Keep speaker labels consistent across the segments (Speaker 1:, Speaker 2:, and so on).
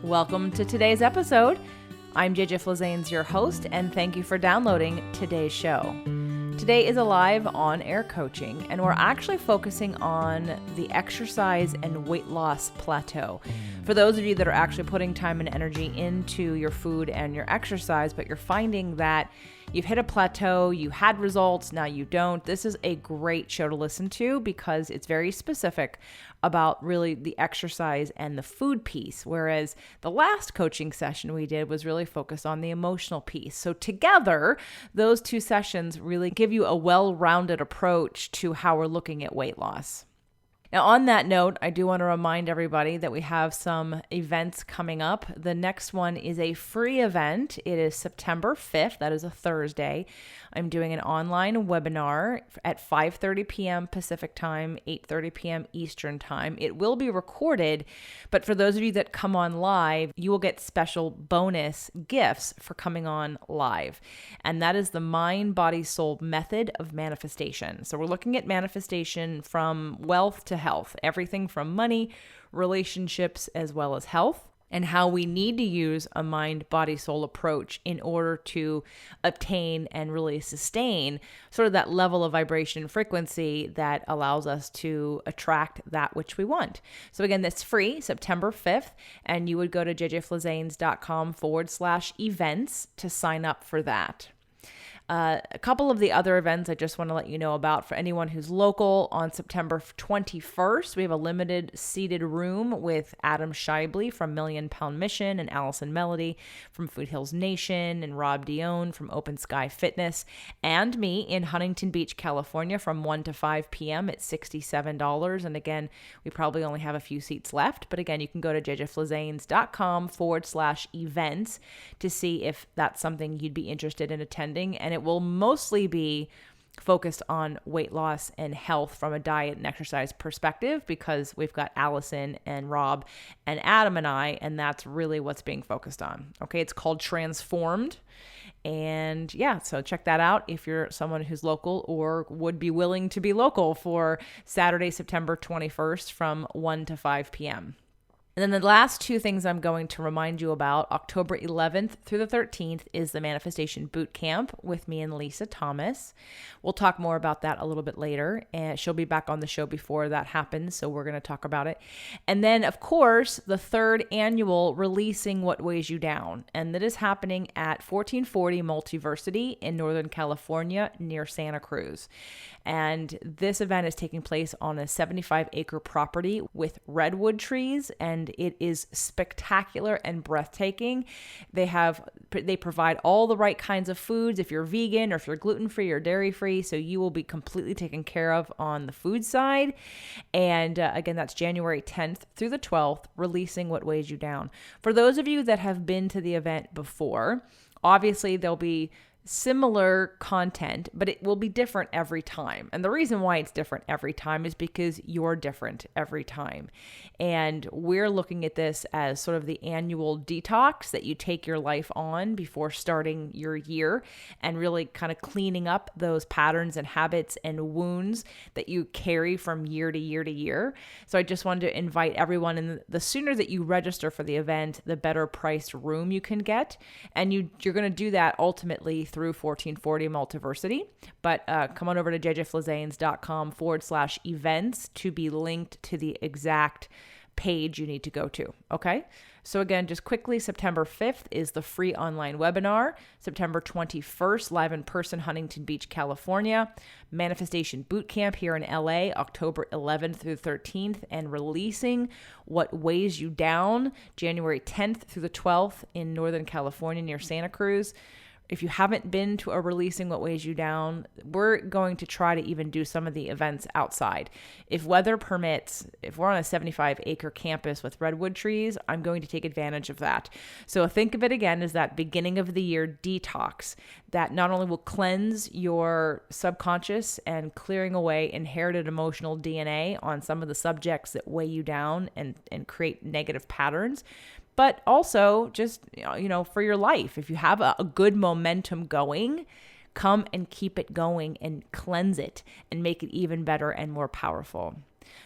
Speaker 1: Welcome to today's episode. I'm JJ Flazanes, your host, and thank you for downloading today's show. Today is a live on-air coaching, and we're actually focusing on the exercise and weight loss plateau. For those of you that are actually putting time and energy into your food and your exercise, but you're finding that you've hit a plateau, you had results, now you don't, this is a great show to listen to because it's very specific about really the exercise and the food piece, whereas the last coaching session we did was really focused on the emotional piece. So together, those two sessions really give you a well-rounded approach to how we're looking at weight loss. Now, on that note, I do want to remind everybody that we have some events coming up. The next one is a free event. It is September 5th. That is a Thursday. I'm doing an online webinar at 5:30 p.m. Pacific time, 8:30 p.m. Eastern time. It will be recorded, but for those of you that come on live, you will get special bonus gifts for coming on live. And that is the mind, body, soul method of manifestation. So we're looking at manifestation from wealth to health, everything from money, relationships, as well as health, and how we need to use a mind, body, soul approach in order to obtain and really sustain sort of that level of vibration frequency that allows us to attract that which we want. So again, that's free, September 5th, and you would go to jjflazanes.com/events to sign up for that. A couple of the other events I just want to let you know about for anyone who's local. On September 21st, we have a limited seated room with Adam Shively from Million Pound Mission and Allison Melody from Food Hills Nation and Rob Dione from Open Sky Fitness and me in Huntington Beach, California from 1 to 5 p.m. at $67. And again, we probably only have a few seats left. But again, you can go to jjflazanes.com/events to see if that's something you'd be interested in attending. And it will mostly be focused on weight loss and health from a diet and exercise perspective because we've got Allison and Rob and Adam and I, and that's really what's being focused on. Okay, it's called Transformed. And yeah, so check that out if you're someone who's local or would be willing to be local for Saturday, September 21st from 1 to 5 p.m. And then the last two things I'm going to remind you about, October 11th through the 13th, is the Manifestation Boot Camp with me and Lisa Thomas. We'll talk more about that a little bit later, and she'll be back on the show before that happens, so we're going to talk about it. And then, of course, the third annual Releasing What Weighs You Down, and that is happening at 1440 Multiversity in Northern California near Santa Cruz. And this event is taking place on a 75-acre property with redwood trees, and it is spectacular and breathtaking. They provide all the right kinds of foods if you're vegan or if you're gluten-free or dairy-free, so you will be completely taken care of on the food side. And again, that's January 10th through the 12th, Releasing What Weighs You Down. For those of you that have been to the event before, obviously there'll be similar content, but it will be different every time. And the reason why it's different every time is because you're different every time. And we're looking at this as sort of the annual detox that you take your life on before starting your year and really kind of cleaning up those patterns and habits and wounds that you carry from year to year to year. So I just wanted to invite everyone, and the sooner that you register for the event, the better priced room you can get. And you're going to do that ultimately through 1440 Multiversity, but come on over to jjflazanes.com/events to be linked to the exact page you need to go to. Okay. So again, just quickly, September 5th is the free online webinar. September 21st, live in person, Huntington Beach, California. Manifestation Bootcamp here in LA, October 11th through 13th, and Releasing What Weighs You Down, January 10th through the 12th in Northern California near Santa Cruz. If you haven't been to a Releasing What Weighs You Down, we're going to try to even do some of the events outside. If weather permits, if we're on a 75-acre campus with redwood trees, I'm going to take advantage of that. So think of it again as that beginning of the year detox that not only will cleanse your subconscious and clearing away inherited emotional DNA on some of the subjects that weigh you down and create negative patterns, but also just, for your life. If you have a good momentum going, come and keep it going and cleanse it and make it even better and more powerful.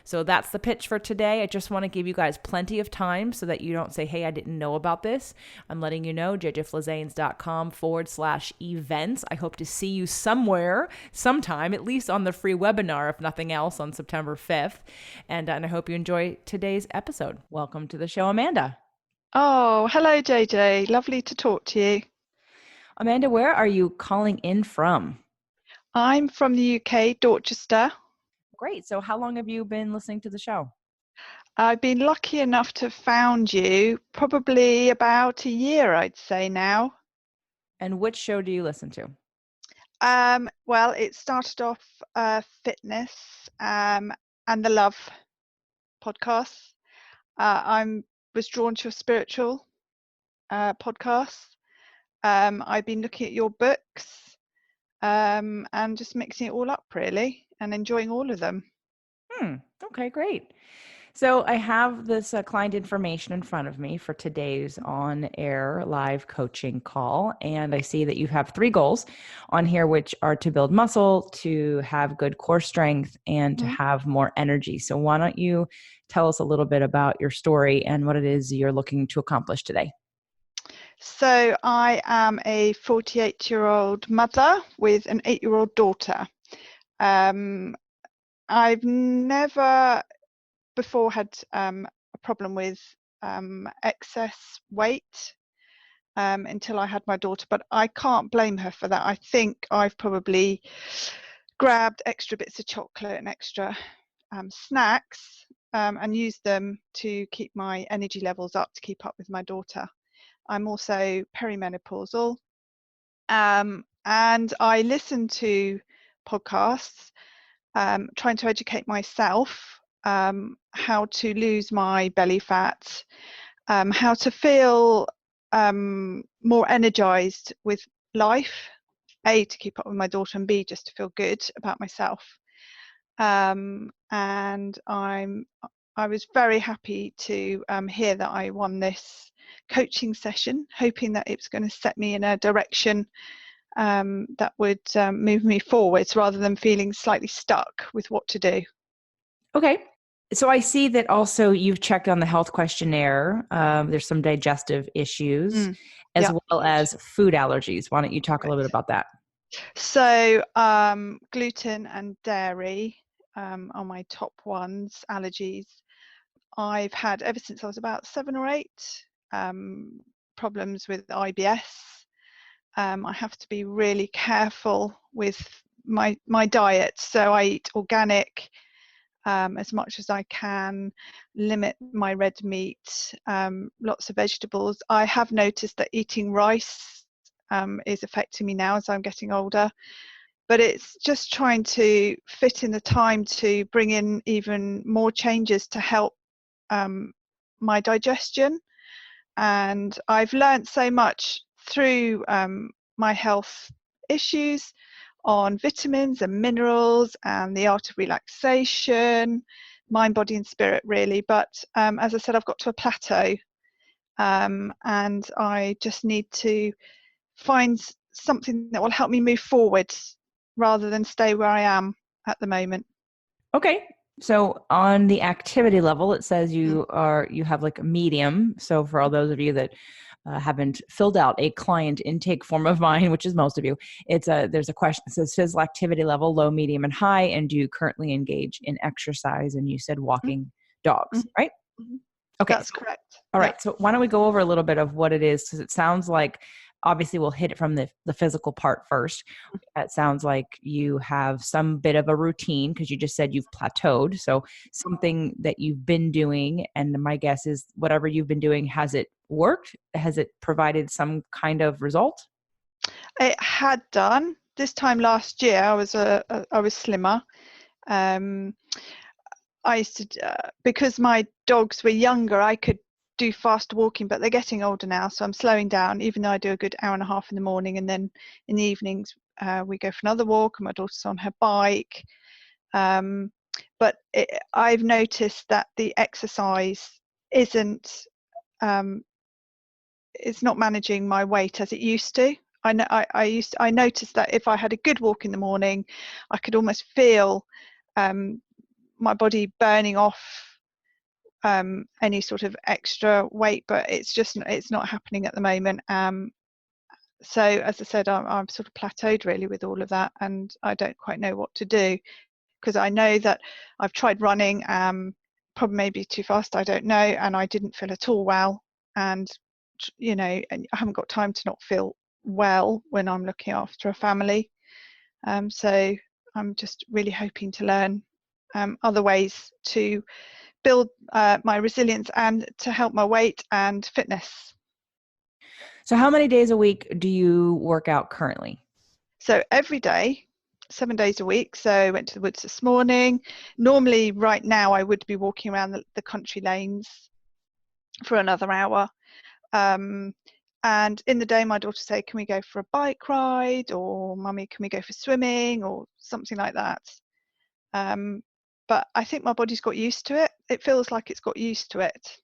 Speaker 1: So that's the pitch for today. I just want to give you guys plenty of time so that you don't say, hey, I didn't know about this. I'm letting you know, jjflazanes.com/events. I hope to see you somewhere, sometime, at least on the free webinar, if nothing else, on September 5th. And I hope you enjoy today's episode. Welcome to the show, Amanda.
Speaker 2: Oh, hello, JJ. Lovely to talk to you.
Speaker 1: Amanda, where are you calling in from?
Speaker 2: I'm from the UK, Dorchester.
Speaker 1: Great. So how long have you been listening to the show?
Speaker 2: I've been lucky enough to have found you probably about a year, I'd say now.
Speaker 1: And which show do you listen to?
Speaker 2: Well, it started off fitness and the love podcast. I was drawn to your spiritual podcast. I've been looking at your books and just mixing it all up, really, and enjoying all of them.
Speaker 1: Okay, great. So I have this client information in front of me for today's on-air live coaching call, and I see that you have 3 goals on here, which are to build muscle, to have good core strength, and to have more energy. So why don't you tell us a little bit about your story and what it is you're looking to accomplish today?
Speaker 2: So I am a 48-year-old mother with an 8-year-old daughter. I've never before had a problem with excess weight until I had my daughter, but I can't blame her for that. I think I've probably grabbed extra bits of chocolate and extra snacks and used them to keep my energy levels up to keep up with my daughter. I'm also perimenopausal, and I listen to podcasts trying to educate myself how to lose my belly fat, how to feel more energized with life, A, to keep up with my daughter, and B, just to feel good about myself. And I was very happy to hear that I won this coaching session, hoping that it was going to set me in a direction that would move me forwards rather than feeling slightly stuck with what to do.
Speaker 1: Okay. So I see that also you've checked on the health questionnaire. There's some digestive issues as
Speaker 2: Yeah,
Speaker 1: well as food allergies. Why don't you talk a little bit
Speaker 2: correct.
Speaker 1: about that?
Speaker 2: So gluten and dairy are my top ones, allergies. I've had ever since I was about 7 or 8 problems with IBS. I have to be really careful with my diet. So I eat organic as much as I can, limit my red meat, lots of vegetables. I have noticed that eating rice is affecting me now as I'm getting older. But it's just trying to fit in the time to bring in even more changes to help my digestion. And I've learned so much through my health issues on vitamins and minerals and the art of relaxation, mind, body and spirit, really. But as I said, I've got to a plateau and I just need to find something that will help me move forward rather than stay where I am at the moment.
Speaker 1: Okay. So on the activity level, it says you have like a medium. So for all those of you that haven't filled out a client intake form of mine, which is most of you, there's a question that says physical activity level, low, medium, and high, and do you currently engage in exercise? And you said walking dogs, right? Okay.
Speaker 2: That's correct.
Speaker 1: All
Speaker 2: Yeah.
Speaker 1: right. So why don't we go over a little bit of what it is? Because it sounds like obviously we'll hit it from the physical part first. It sounds like you have some bit of a routine because you just said you've plateaued. So something that you've been doing. And my guess is whatever you've been doing, has it worked? Has it provided some kind of result?
Speaker 2: It had done. This time last year, I was slimmer. I used to, because my dogs were younger, I could do fast walking, but they're getting older now, so I'm slowing down, even though I do a good hour and a half in the morning, and then in the evenings we go for another walk, and my daughter's on her bike. But I've noticed that the exercise isn't, it's not managing my weight as it used to. I noticed that if I had a good walk in the morning, I could almost feel my body burning off any sort of extra weight, but it's not happening at the moment. So as I said, I'm sort of plateaued really with all of that, and I don't quite know what to do, because I know that I've tried running, probably maybe too fast, I don't know, and I didn't feel at all well. And and I haven't got time to not feel well when I'm looking after a family. So I'm just really hoping to learn other ways to build my resilience and to help my weight and fitness.
Speaker 1: So how many days a week do you work out currently?
Speaker 2: So every day, 7 days a week. So I went to the woods this morning. Normally, right now, I would be walking around the country lanes for another hour. And in the day, my daughter said, can we go for a bike ride? Or mummy, can we go for swimming? Or something like that. But I think my body's got used to it. It feels like it's got used to it.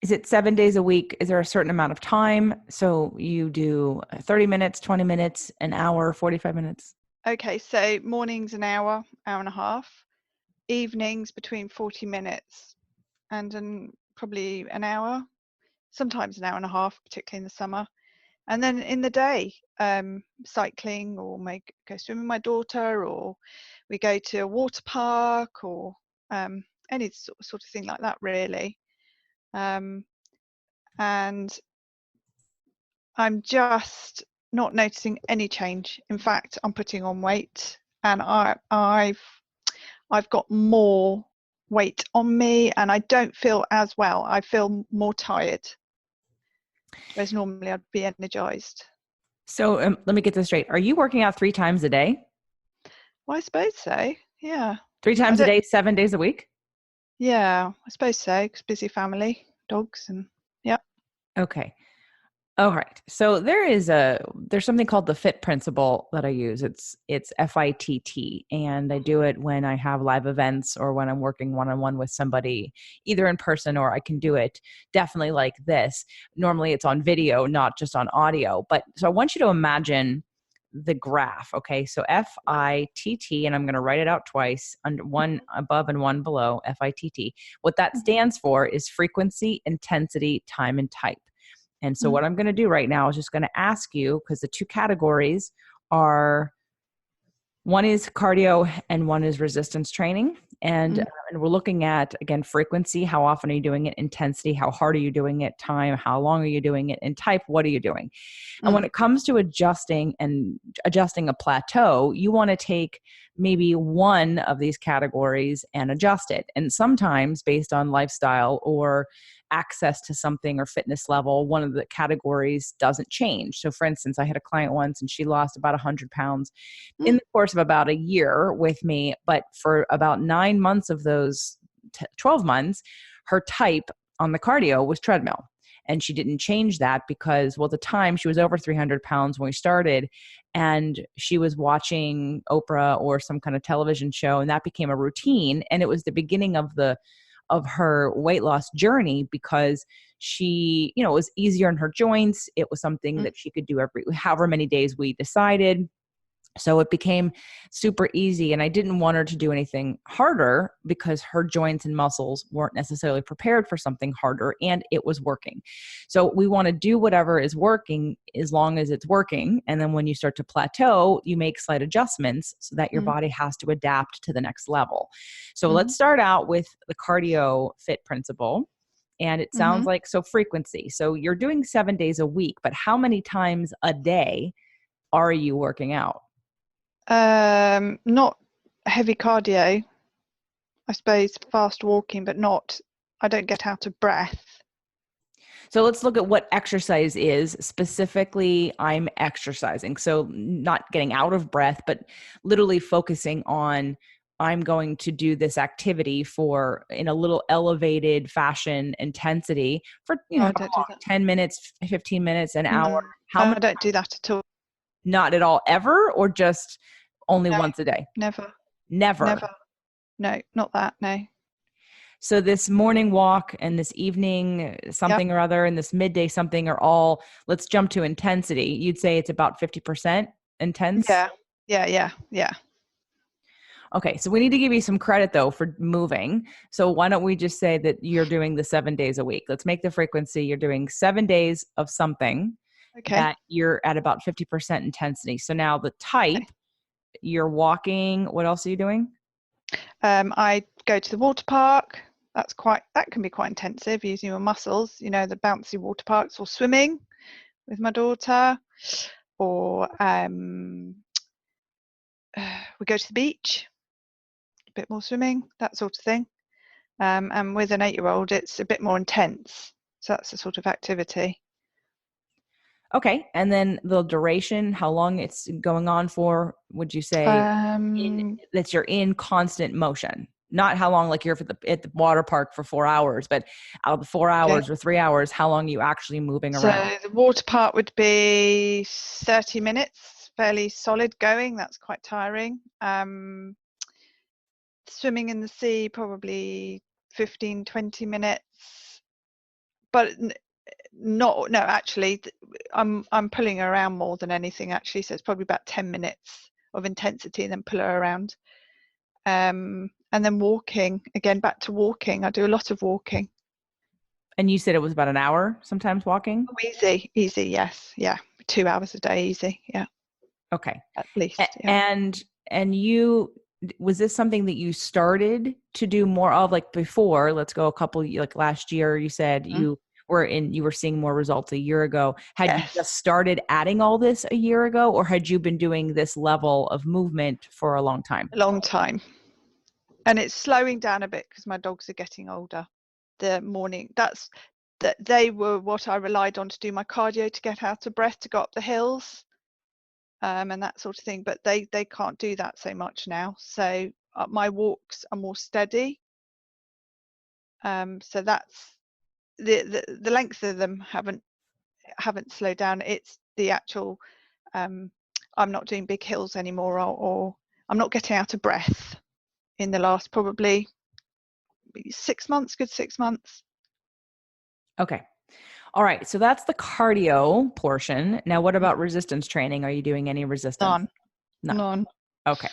Speaker 1: Is it 7 days a week? Is there a certain amount of time? So you do 30 minutes, 20 minutes, an hour, 45 minutes?
Speaker 2: Okay, so mornings an hour, hour and a half. Evenings between 40 minutes and probably an hour, sometimes an hour and a half, particularly in the summer. And then in the day, cycling, or go swimming with my daughter, or we go to a water park, or any sort of thing like that, really. And I'm just not noticing any change. In fact, I'm putting on weight, and I've got more weight on me, and I don't feel as well. I feel more tired, whereas normally I'd be energized.
Speaker 1: So let me get this straight. Are you working out 3 times a day?
Speaker 2: Well, I suppose so. Yeah.
Speaker 1: Three
Speaker 2: I
Speaker 1: times a
Speaker 2: don't.
Speaker 1: day, 7 days a week?
Speaker 2: Yeah, I suppose so. 'Cause busy family, dogs, and yeah.
Speaker 1: Okay. All right. So there's something called the FIT principle that I use. It's FITT, and I do it when I have live events or when I'm working one-on-one with somebody, either in person, or I can do it definitely like this. Normally it's on video, not just on audio. But so I want you to imagine the graph. Okay. So FITT, and I'm going to write it out twice, under one above and one below. FITT. What that stands for is frequency, intensity, time, and type. And so what I'm going to do right now is just going to ask you, because the two categories are, one is cardio and one is resistance training. And we're looking at, again, frequency, how often are you doing it, intensity, how hard are you doing it, time, how long are you doing it, and type, what are you doing? And when it comes to adjusting a plateau, you want to take maybe one of these categories and adjust it. And sometimes based on lifestyle or access to something or fitness level, one of the categories doesn't change. So for instance, I had a client once and she lost about 100 pounds in the course of about a year with me, but for about 9 months of those 12 months, her type on the cardio was treadmill. And she didn't change that because, well, at the time she was over 300 pounds when we started, and she was watching Oprah or some kind of television show, and that became a routine. And it was the beginning of her weight loss journey, because she, it was easier in her joints. It was something that she could do every however many days we decided. So it became super easy, and I didn't want her to do anything harder because her joints and muscles weren't necessarily prepared for something harder, and it was working. So we want to do whatever is working as long as it's working. And then when you start to plateau, you make slight adjustments so that your body has to adapt to the next level. So let's start out with the cardio fit principle. And it sounds like, so frequency. So you're doing 7 days a week, but how many times a day are you working out?
Speaker 2: Not heavy cardio. I suppose fast walking, but not. I don't get out of breath.
Speaker 1: So let's look at what exercise is. Specifically, I'm exercising. So not getting out of breath, but literally focusing on, I'm going to do this activity for in a little elevated fashion intensity for,
Speaker 2: Oh,
Speaker 1: how
Speaker 2: I don't do
Speaker 1: long?
Speaker 2: that.
Speaker 1: 10 minutes, 15 minutes, an hour.
Speaker 2: No,
Speaker 1: How
Speaker 2: I
Speaker 1: much?
Speaker 2: don't do that at all.
Speaker 1: Not at all, ever, or just only
Speaker 2: No,
Speaker 1: once a day?
Speaker 2: never,
Speaker 1: Never.
Speaker 2: never. No, not that. No.
Speaker 1: So this morning walk and this evening
Speaker 2: Yep.
Speaker 1: something or other and this midday something are all, let's jump to intensity. You'd say it's about 50% intense?
Speaker 2: Yeah. Yeah. Yeah. Yeah.
Speaker 1: Okay, so we need to give you some credit though for moving. So why don't we just say that you're doing the 7 days a week? Let's make the frequency. You're doing 7 days of something
Speaker 2: Okay.
Speaker 1: that you're at about 50% intensity. So now the
Speaker 2: Okay.
Speaker 1: type, you're walking. What else are you doing?
Speaker 2: I go to the water park. That can be quite intensive using your muscles, the bouncy water parks, or swimming with my daughter, or we go to the beach, a bit more swimming, that sort of thing. And with an 8-year-old, it's a bit more intense. So that's the sort of activity.
Speaker 1: Okay. And then the duration, how long it's going on for, would you say in
Speaker 2: Um,
Speaker 1: that you're in constant motion? Not how long, like you're at the water park for 4 hours, but out of the four
Speaker 2: okay.
Speaker 1: hours or 3 hours, how long are you actually moving
Speaker 2: So
Speaker 1: around?
Speaker 2: the water park would be 30 minutes, fairly solid going. That's quite tiring. Swimming in the sea, probably 15, 20 minutes. But not, no, actually, I'm pulling her around more than anything, actually. So it's probably about 10 minutes of intensity and then pull her around. And then walking, again, back to walking. I do a lot of walking.
Speaker 1: And you said it was about an hour sometimes walking?
Speaker 2: Oh, easy, yes. Yeah. 2 hours a day, easy. Yeah.
Speaker 1: Okay.
Speaker 2: At
Speaker 1: A-
Speaker 2: least. Yeah.
Speaker 1: And and you was this something that you started to do more of like before? Let's go a couple like last year you said
Speaker 2: Mm.
Speaker 1: you were seeing more results a year ago. Had you
Speaker 2: Yes.
Speaker 1: just started adding all this a year ago or had you been doing this level of movement for a long time?
Speaker 2: A long time. And it's slowing down a bit because my dogs are getting older. The morning, that they were what I relied on to do my cardio, to get out of breath, to go up the hills, and that sort of thing. But they can't do that so much now. So my walks are more steady. So that's the length of them haven't slowed down. It's the actual, um, I'm not doing big hills anymore, or I'm not getting out of breath in the last probably 6 months, good 6 months.
Speaker 1: Okay. All right. So that's the cardio portion. Now what about resistance training? Are you doing any resistance?
Speaker 2: None,
Speaker 1: None.
Speaker 2: none.
Speaker 1: Okay.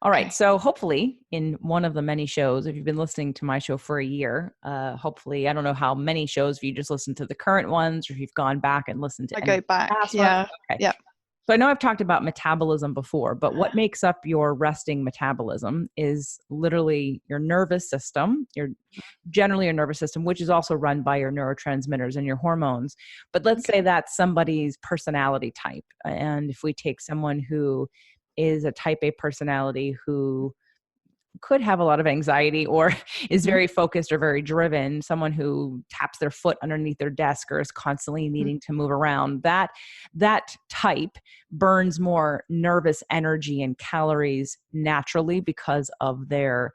Speaker 1: All right.
Speaker 2: Okay.
Speaker 1: So hopefully, in one of the many shows, if you've been listening to my show for a year, hopefully, I don't know how many shows, if you just listened to the current ones or if you've gone back and listened to
Speaker 2: I
Speaker 1: any
Speaker 2: go back.
Speaker 1: past ones.
Speaker 2: Yeah.
Speaker 1: Okay.
Speaker 2: Yeah.
Speaker 1: So I know I've talked about metabolism before, but what makes up your resting metabolism is literally your nervous system, generally your nervous system, which is also run by your neurotransmitters and your hormones. But let's say
Speaker 2: Okay.
Speaker 1: that's somebody's personality type. And if we take someone who is a type A personality who could have a lot of anxiety or is
Speaker 2: Mhm.
Speaker 1: very focused or very driven, someone who taps their foot underneath their desk or is constantly
Speaker 2: Mhm.
Speaker 1: needing to move around, that type burns more nervous energy and calories naturally because of their,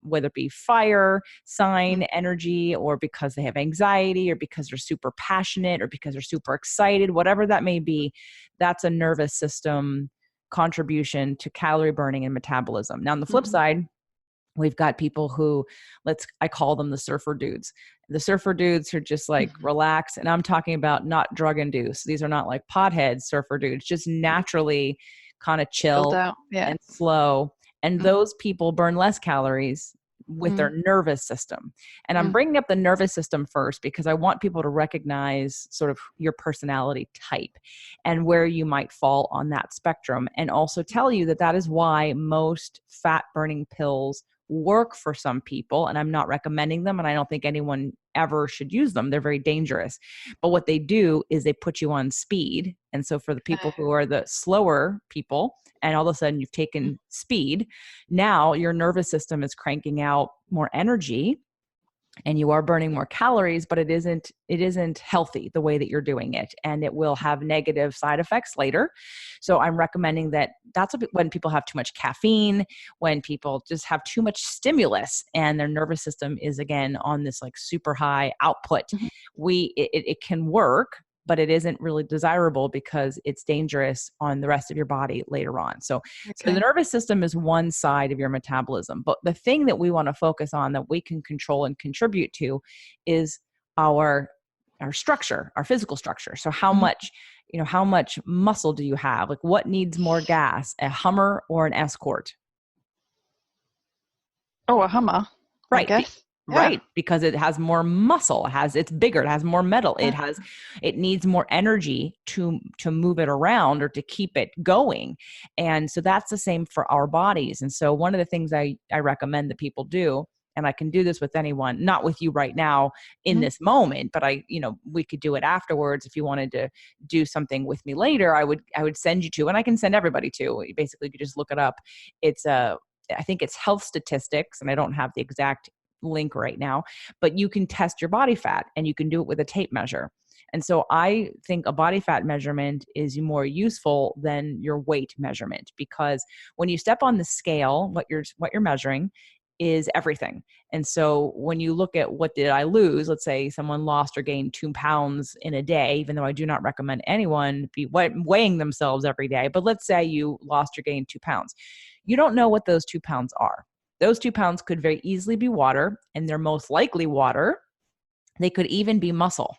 Speaker 1: whether it be fire sign
Speaker 2: Mhm.
Speaker 1: energy or because they have anxiety or because they're super passionate or because they're super excited, whatever that may be, that's a nervous system contribution to calorie burning and metabolism. Now on the flip
Speaker 2: Mhm.
Speaker 1: side, we've got people who, I call them the surfer dudes. The surfer dudes are just like
Speaker 2: Mhm.
Speaker 1: relax. And I'm talking about not drug induced. These are not like pothead surfer dudes, just naturally kind of
Speaker 2: Chilled
Speaker 1: chill
Speaker 2: out. Yeah.
Speaker 1: and slow. And
Speaker 2: Mhm.
Speaker 1: those people burn less calories with their
Speaker 2: Mhm.
Speaker 1: nervous system. And I'm
Speaker 2: Mhm.
Speaker 1: bringing up the nervous system first because I want people to recognize sort of your personality type and where you might fall on that spectrum. And also tell you that that is why most fat burning pills work for some people, and I'm not recommending them, and I don't think anyone ever should use them. They're very dangerous. But what they do is they put you on speed. And so for the people
Speaker 2: Okay.
Speaker 1: who are the slower people, and all of a sudden you've
Speaker 2: Mhm.
Speaker 1: taken speed, now your nervous system is cranking out more energy and you are burning more calories, but it isn't healthy the way that you're doing it, and it will have negative side effects later. So I'm recommending that that's when people have too much caffeine, when people just have too much stimulus and their nervous system is again on this like super high output,
Speaker 2: Mhm.
Speaker 1: it can work, but it isn't really desirable because it's dangerous on the rest of your body later on. So the
Speaker 2: Okay.
Speaker 1: nervous system is one side of your metabolism, but the thing that we want to focus on that we can control and contribute to is our our structure, our physical structure. So
Speaker 2: Mhm.
Speaker 1: how much muscle do you have? Like what needs more gas, a Hummer or an Escort?
Speaker 2: Oh, a Hummer, I
Speaker 1: Right.
Speaker 2: guess. Yeah.
Speaker 1: Right. Because it has more muscle, it's bigger, it has more metal,
Speaker 2: Uh,
Speaker 1: it needs more energy to move it around or to keep it going. And so that's the same for our bodies. And so one of the things I recommend that people do, and I can do this with anyone, not with you right now in
Speaker 2: mhm,
Speaker 1: this moment, but we could do it afterwards. If you wanted to do something with me later, I would send you to, and I can send everybody to, basically, you could just look it up. It's a, I think it's health statistics, and I don't have the exact link right now, but you can test your body fat and you can do it with a tape measure. And so I think a body fat measurement is more useful than your weight measurement, because when you step on the scale, what you're measuring is everything. And so when you look at what did I lose, let's say someone lost or gained 2 pounds in a day, even though I do not recommend anyone be weighing themselves every day, but let's say you lost or gained 2 pounds. You don't know what those 2 pounds are. Those 2 pounds could very easily be water, and they're most likely water. They could even be muscle.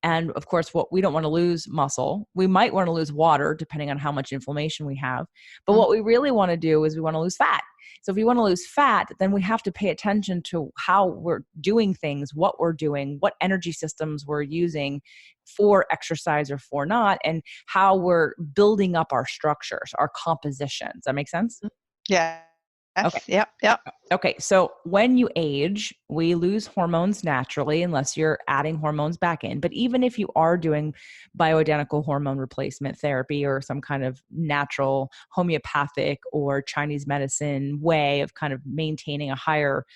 Speaker 1: And of course, what we don't want to lose muscle. We might want to lose water depending on how much inflammation we have. But
Speaker 2: mm,
Speaker 1: what we really want to do is we want to lose fat. So if we want to lose fat, then we have to pay attention to how we're doing things, what we're doing, what energy systems we're using for exercise or for not, and how we're building up our structures, our composition. Does that make sense?
Speaker 2: mm. Yeah.
Speaker 1: Okay.
Speaker 2: Yes. Yep. Yep.
Speaker 1: Okay, so when you age, we lose hormones naturally unless you're adding hormones back in. But even if you are doing bioidentical hormone replacement therapy or some kind of natural homeopathic or Chinese medicine way of kind of maintaining a higher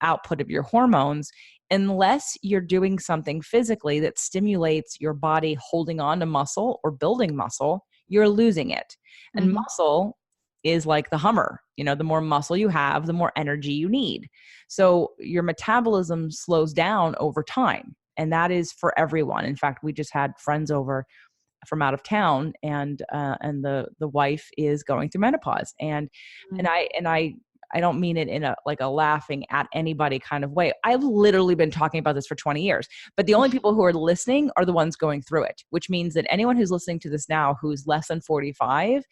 Speaker 1: output of your hormones, unless you're doing something physically that stimulates your body holding on to muscle or building muscle, you're losing it. And
Speaker 2: Hmm.
Speaker 1: muscle is like the Hummer. The more muscle you have, the more energy you need. So your metabolism slows down over time. And that is for everyone. In fact, we just had friends over from out of town, and the wife is going through menopause, and I don't mean it in a like a laughing at anybody kind of way. I've literally been talking about this for 20 years, but the only people who are listening are the ones going through it, which means that anyone who's listening to this now who's less than 45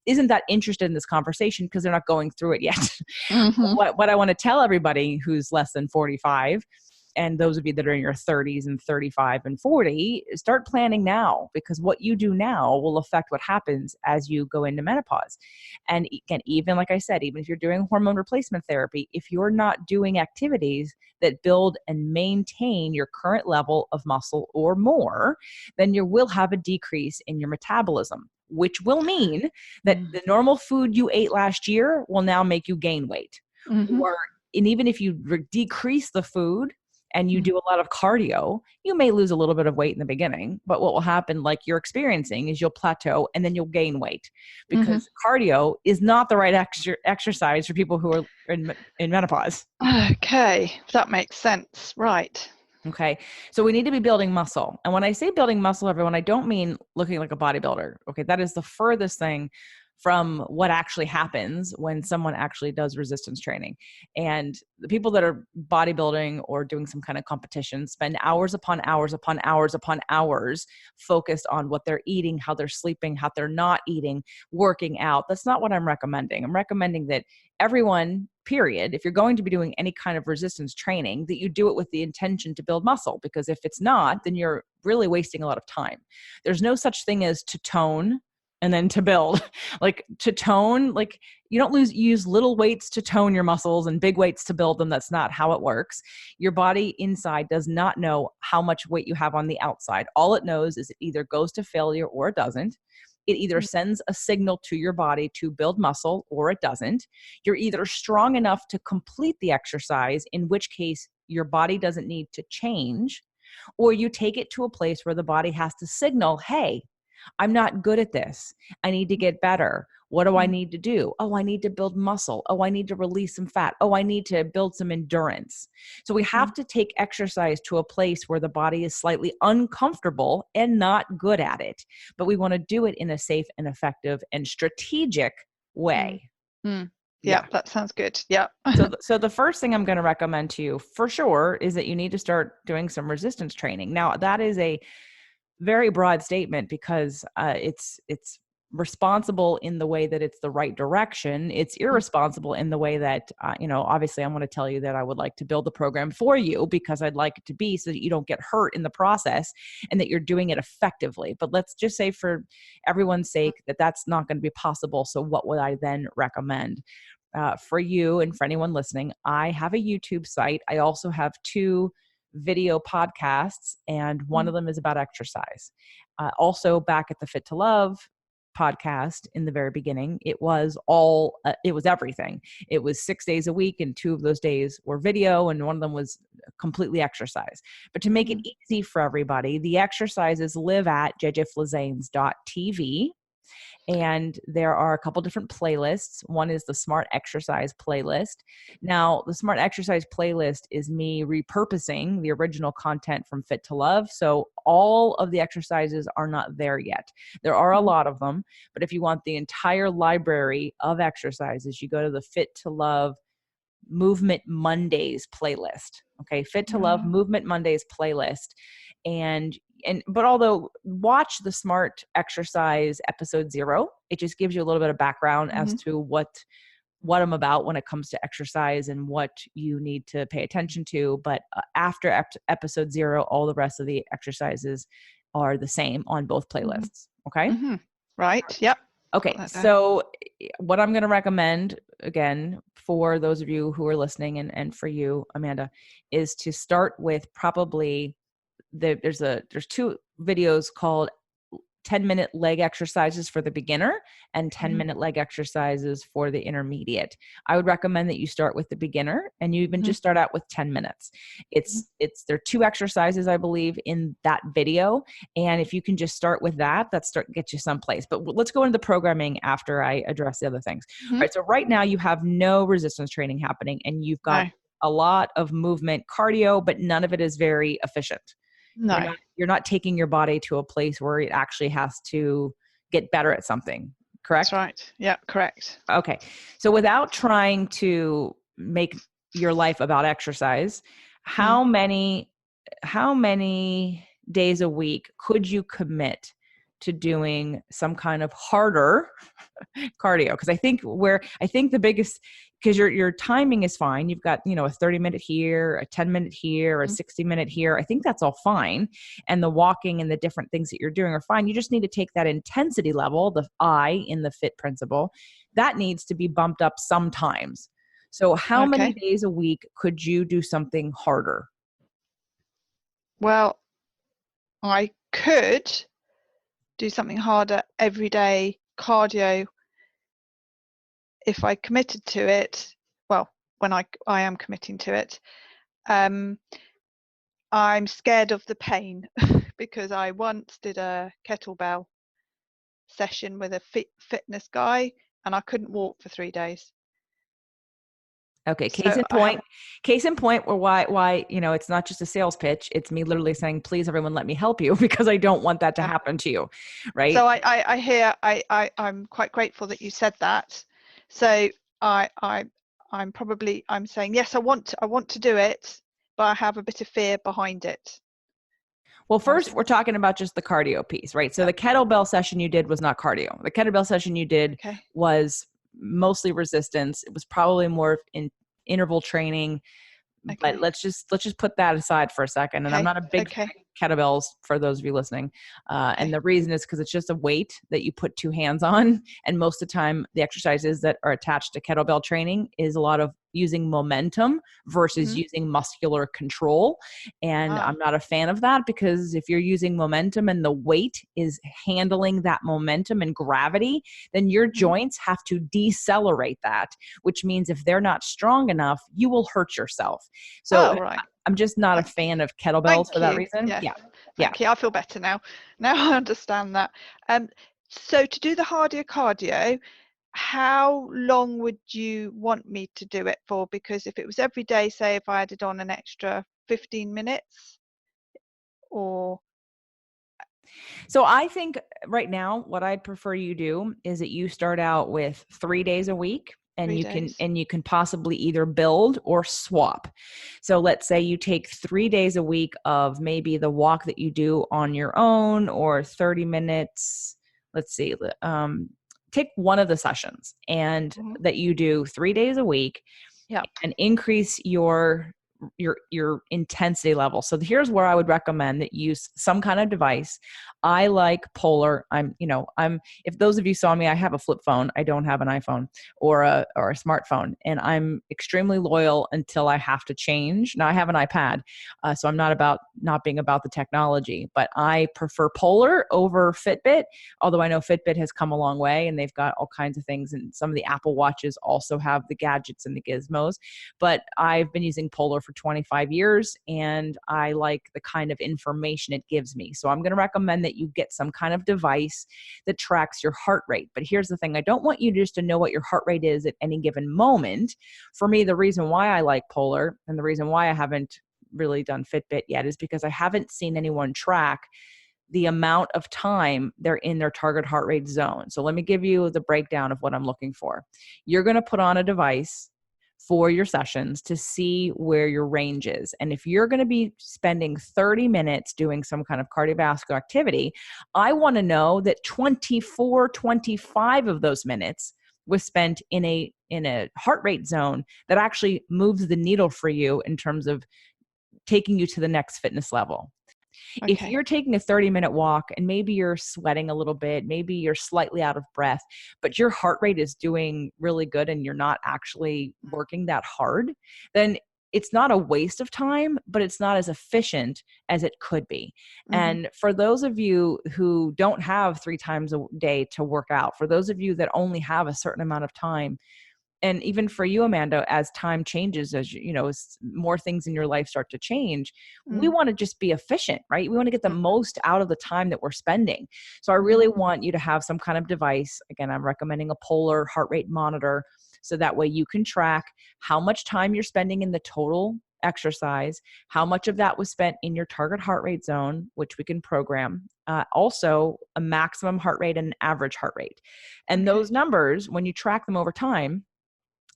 Speaker 1: isn't that interested in this conversation because they're not going through it yet.
Speaker 2: Hmm.
Speaker 1: What I want to tell everybody who's less than 45, and those of you that are in your 30s and 35 and 40, start planning now, because what you do now will affect what happens as you go into menopause. And again, even like I said, even if you're doing hormone replacement therapy, if you're not doing activities that build and maintain your current level of muscle or more, then you will have a decrease in your metabolism, which will mean that the normal food you ate last year will now make you gain weight.
Speaker 2: Hmm.
Speaker 1: Or, and even if you decrease the food and you do a lot of cardio, you may lose a little bit of weight in the beginning. But what will happen, like you're experiencing, is you'll plateau and then you'll gain weight,
Speaker 2: Hmm.
Speaker 1: because cardio is not the right exercise for people who are in menopause.
Speaker 2: Okay, that makes sense. Right.
Speaker 1: Okay. So we need to be building muscle. And when I say building muscle, everyone, I don't mean looking like a bodybuilder. Okay. That is the furthest thing from what actually happens when someone actually does resistance training. And the people that are bodybuilding or doing some kind of competition spend hours upon hours upon hours upon hours focused on what they're eating, how they're sleeping, how they're not eating, working out. That's not what I'm recommending. I'm recommending that everyone, period, if you're going to be doing any kind of resistance training, that you do it with the intention to build muscle, because if it's not, then you're really wasting a lot of time. There's no such thing as to tone and then to build. Like to tone, like you don't use little weights to tone your muscles and big weights to build them. That's not how it works. Your body inside does not know how much weight you have on the outside. All it knows is it either goes to failure or it doesn't. It either sends a signal to your body to build muscle or it doesn't. You're either strong enough to complete the exercise, in which case your body doesn't need to change, or you take it to a place where the body has to signal, hey, I'm not good at this. I need to get better. What do I need to do? Oh, I need to build muscle. Oh, I need to release some fat. Oh, I need to build some endurance. So we have to take exercise to a place where the body is slightly uncomfortable and not good at it. But we want to do it in a safe and effective and strategic
Speaker 2: Mm.
Speaker 1: way.
Speaker 2: Mm. Yeah,
Speaker 1: Yeah.
Speaker 2: that sounds good. Yeah.
Speaker 1: So the first thing I'm going to recommend to you for sure is that you need to start doing some resistance training. Now, that is a very broad statement because it's responsible in the way that it's the right direction. It's irresponsible in the way that, obviously I want to tell you that I would like to build the program for you because I'd like it to be so that you don't get hurt in the process and that you're doing it effectively. But let's just say for everyone's sake that that's not going to be possible. So what would I then recommend? For you and for anyone listening, I have a YouTube site. I also have 2 video podcasts, and one of them is about exercise. Also, back at the Fit to Love podcast in the very beginning, it was everything. It was 6 days a week, and 2 of those days were video, and one of them was completely exercise. But to make it easy for everybody, the exercises live at jjflizanes.tv. And there are a couple different playlists. One is the Smart Exercise playlist. Now, the Smart Exercise playlist is me repurposing the original content from Fit to Love. So all of the exercises are not there yet. There are a lot of them, but if you want the entire library of exercises, you go to the Fit to Love Movement Mondays playlist. Okay, Fit to Love Movement Mondays playlist. But although watch the Smart Exercise episode 0, it just gives you a little bit of background as to what I'm about when it comes to exercise and what you need to pay attention to. But after episode 0, all the rest of the exercises are the same on both playlists. Okay.
Speaker 2: Right. Yep.
Speaker 1: Okay. So what I'm going to recommend, again, for those of you who are listening and for you, Amanda, is to start with probably there's 2 videos called 10-minute leg exercises for the beginner and 10-minute leg exercises for the intermediate. I would recommend that you start with the beginner and you even just start out with 10 minutes. There are 2 exercises, I believe, in that video. And if you can just start with that, get you someplace. But let's go into the programming after I address the other things. All right. So right now you have no resistance training happening and you've got a lot of movement cardio, but none of it is very efficient.
Speaker 2: No.
Speaker 1: You're not taking your body to a place where it actually has to get better at something, correct?
Speaker 2: That's right. Yeah, correct.
Speaker 1: Okay. So without trying to make your life about exercise, how many days a week could you commit to doing some kind of harder cardio? Because I think the biggest, because your timing is fine. You've got, a 30-minute here, a 10-minute here, a 60-minute here. I think that's all fine. And the walking and the different things that you're doing are fine. You just need to take that intensity level, the I in the FIT principle, that needs to be bumped up sometimes. So how many days a week could you do something harder?
Speaker 2: Well, I could do something harder every day, cardio, if I committed to it. Well, when I am committing to it, I'm scared of the pain because I once did a kettlebell session with a fitness guy and I couldn't walk for 3 days.
Speaker 1: Okay. Case in point where why, it's not just a sales pitch. It's me literally saying, please, everyone, let me help you because I don't want that to happen to you. Right.
Speaker 2: So I'm quite grateful that you said that. So I'm saying, yes, I want to do it, but I have a bit of fear behind it.
Speaker 1: Well, first we're talking about just the cardio piece, right? So the kettlebell session you did was not cardio. The kettlebell session you did was mostly resistance. It was probably more in interval training, but let's just put that aside for a second. And I'm not a big fan of kettlebells for those of you listening. And the reason is because it's just a weight that you put 2 hands on. And most of the time the exercises that are attached to kettlebell training is a lot of using momentum versus using muscular control. And I'm not a fan of that because if you're using momentum and the weight is handling that momentum and gravity, then your joints have to decelerate that, which means if they're not strong enough, you will hurt yourself. So I'm just not a fan of kettlebells for that reason. Yeah.
Speaker 2: Thank you. I feel better now. Now I understand that. So to do the harder cardio, how long would you want me to do it for? Because if it was every day, say if I added on an extra 15 minutes or...
Speaker 1: So I think right now what I'd prefer you do is that you start out with 3 days a week. And you can possibly either build or swap. So let's say you take 3 days a week of maybe the walk that you do on your own or 30 minutes. let's see, take one of the sessions and
Speaker 2: Hmm.
Speaker 1: that you do 3 days a week
Speaker 2: Yep.
Speaker 1: and increase your intensity level. So here's where I would recommend that you use some kind of device. I like Polar. I'm if those of you saw me, I have a flip phone. I don't have an iPhone or a smartphone, and I'm extremely loyal until I have to change. Now I have an iPad, so I'm not about not being about the technology, but I prefer Polar over Fitbit. Although I know Fitbit has come a long way and they've got all kinds of things, and some of the Apple Watches also have the gadgets and the gizmos. But I've been using Polar for 25 years and I like the kind of information it gives me. So I'm going to recommend that you get some kind of device that tracks your heart rate. But here's the thing, I don't want you just to know what your heart rate is at any given moment. For me, the reason why I like Polar and the reason why I haven't really done Fitbit yet is because I haven't seen anyone track the amount of time they're in their target heart rate zone. So let me give you the breakdown of what I'm looking for. You're going to put on a device for your sessions to see where your range is. And if you're going to be spending 30 minutes doing some kind of cardiovascular activity, I want to know that 24, 25 of those minutes was spent in a heart rate zone that actually moves the needle for you in terms of taking you to the next fitness level. If
Speaker 2: Okay.
Speaker 1: you're taking a 30-minute walk and maybe you're sweating a little bit, maybe you're slightly out of breath, but your heart rate is doing really good and you're not actually working that hard, then it's not a waste of time, but it's not as efficient as it could be.
Speaker 2: Hmm.
Speaker 1: And for those of you who don't have 3 times a day to work out, for those of you that only have a certain amount of time, and even for you, Amanda, as time changes, as as more things in your life start to change, we
Speaker 2: Mm.
Speaker 1: want to just be efficient, right? We want to get the most out of the time that we're spending. So I
Speaker 2: Mm-hmm.
Speaker 1: really want you to have some kind of device. Again, I'm recommending a Polar heart rate monitor, so that way you can track how much time you're spending in the total exercise, how much of that was spent in your target heart rate zone, which we can program, also a maximum heart rate and an average heart rate. And
Speaker 2: Okay.
Speaker 1: those numbers, when you track them over time,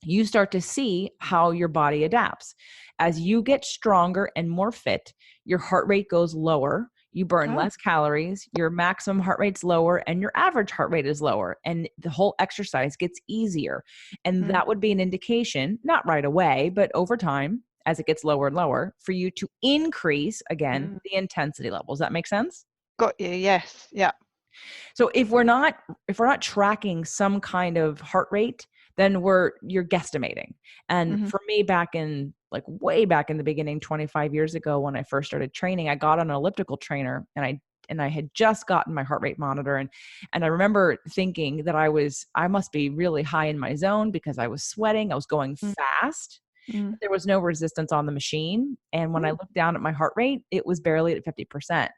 Speaker 1: you start to see how your body adapts. As you get stronger and more fit, your heart rate goes lower, you burn
Speaker 2: Oh.
Speaker 1: less calories, your maximum heart rate's lower, and your average heart rate is lower, and the whole exercise gets easier. And
Speaker 2: Mm.
Speaker 1: that would be an indication, not right away, but over time, as it gets lower and lower, for you to increase again
Speaker 2: Mm.
Speaker 1: the intensity level. Does that make sense?
Speaker 2: Got you. Yes. Yeah.
Speaker 1: So if we're not tracking some kind of heart rate, then you're guesstimating. And
Speaker 2: Hmm.
Speaker 1: for me, back in like way back in the beginning, 25 years ago when I first started training, I got on an elliptical trainer and I had just gotten my heart rate monitor, and I remember thinking that I must be really high in my zone because I was sweating, I was going
Speaker 2: Mm.
Speaker 1: fast.
Speaker 2: Mm.
Speaker 1: There was no resistance on the machine, and when I
Speaker 2: Mm.
Speaker 1: looked down at my heart rate, it was barely at 50%.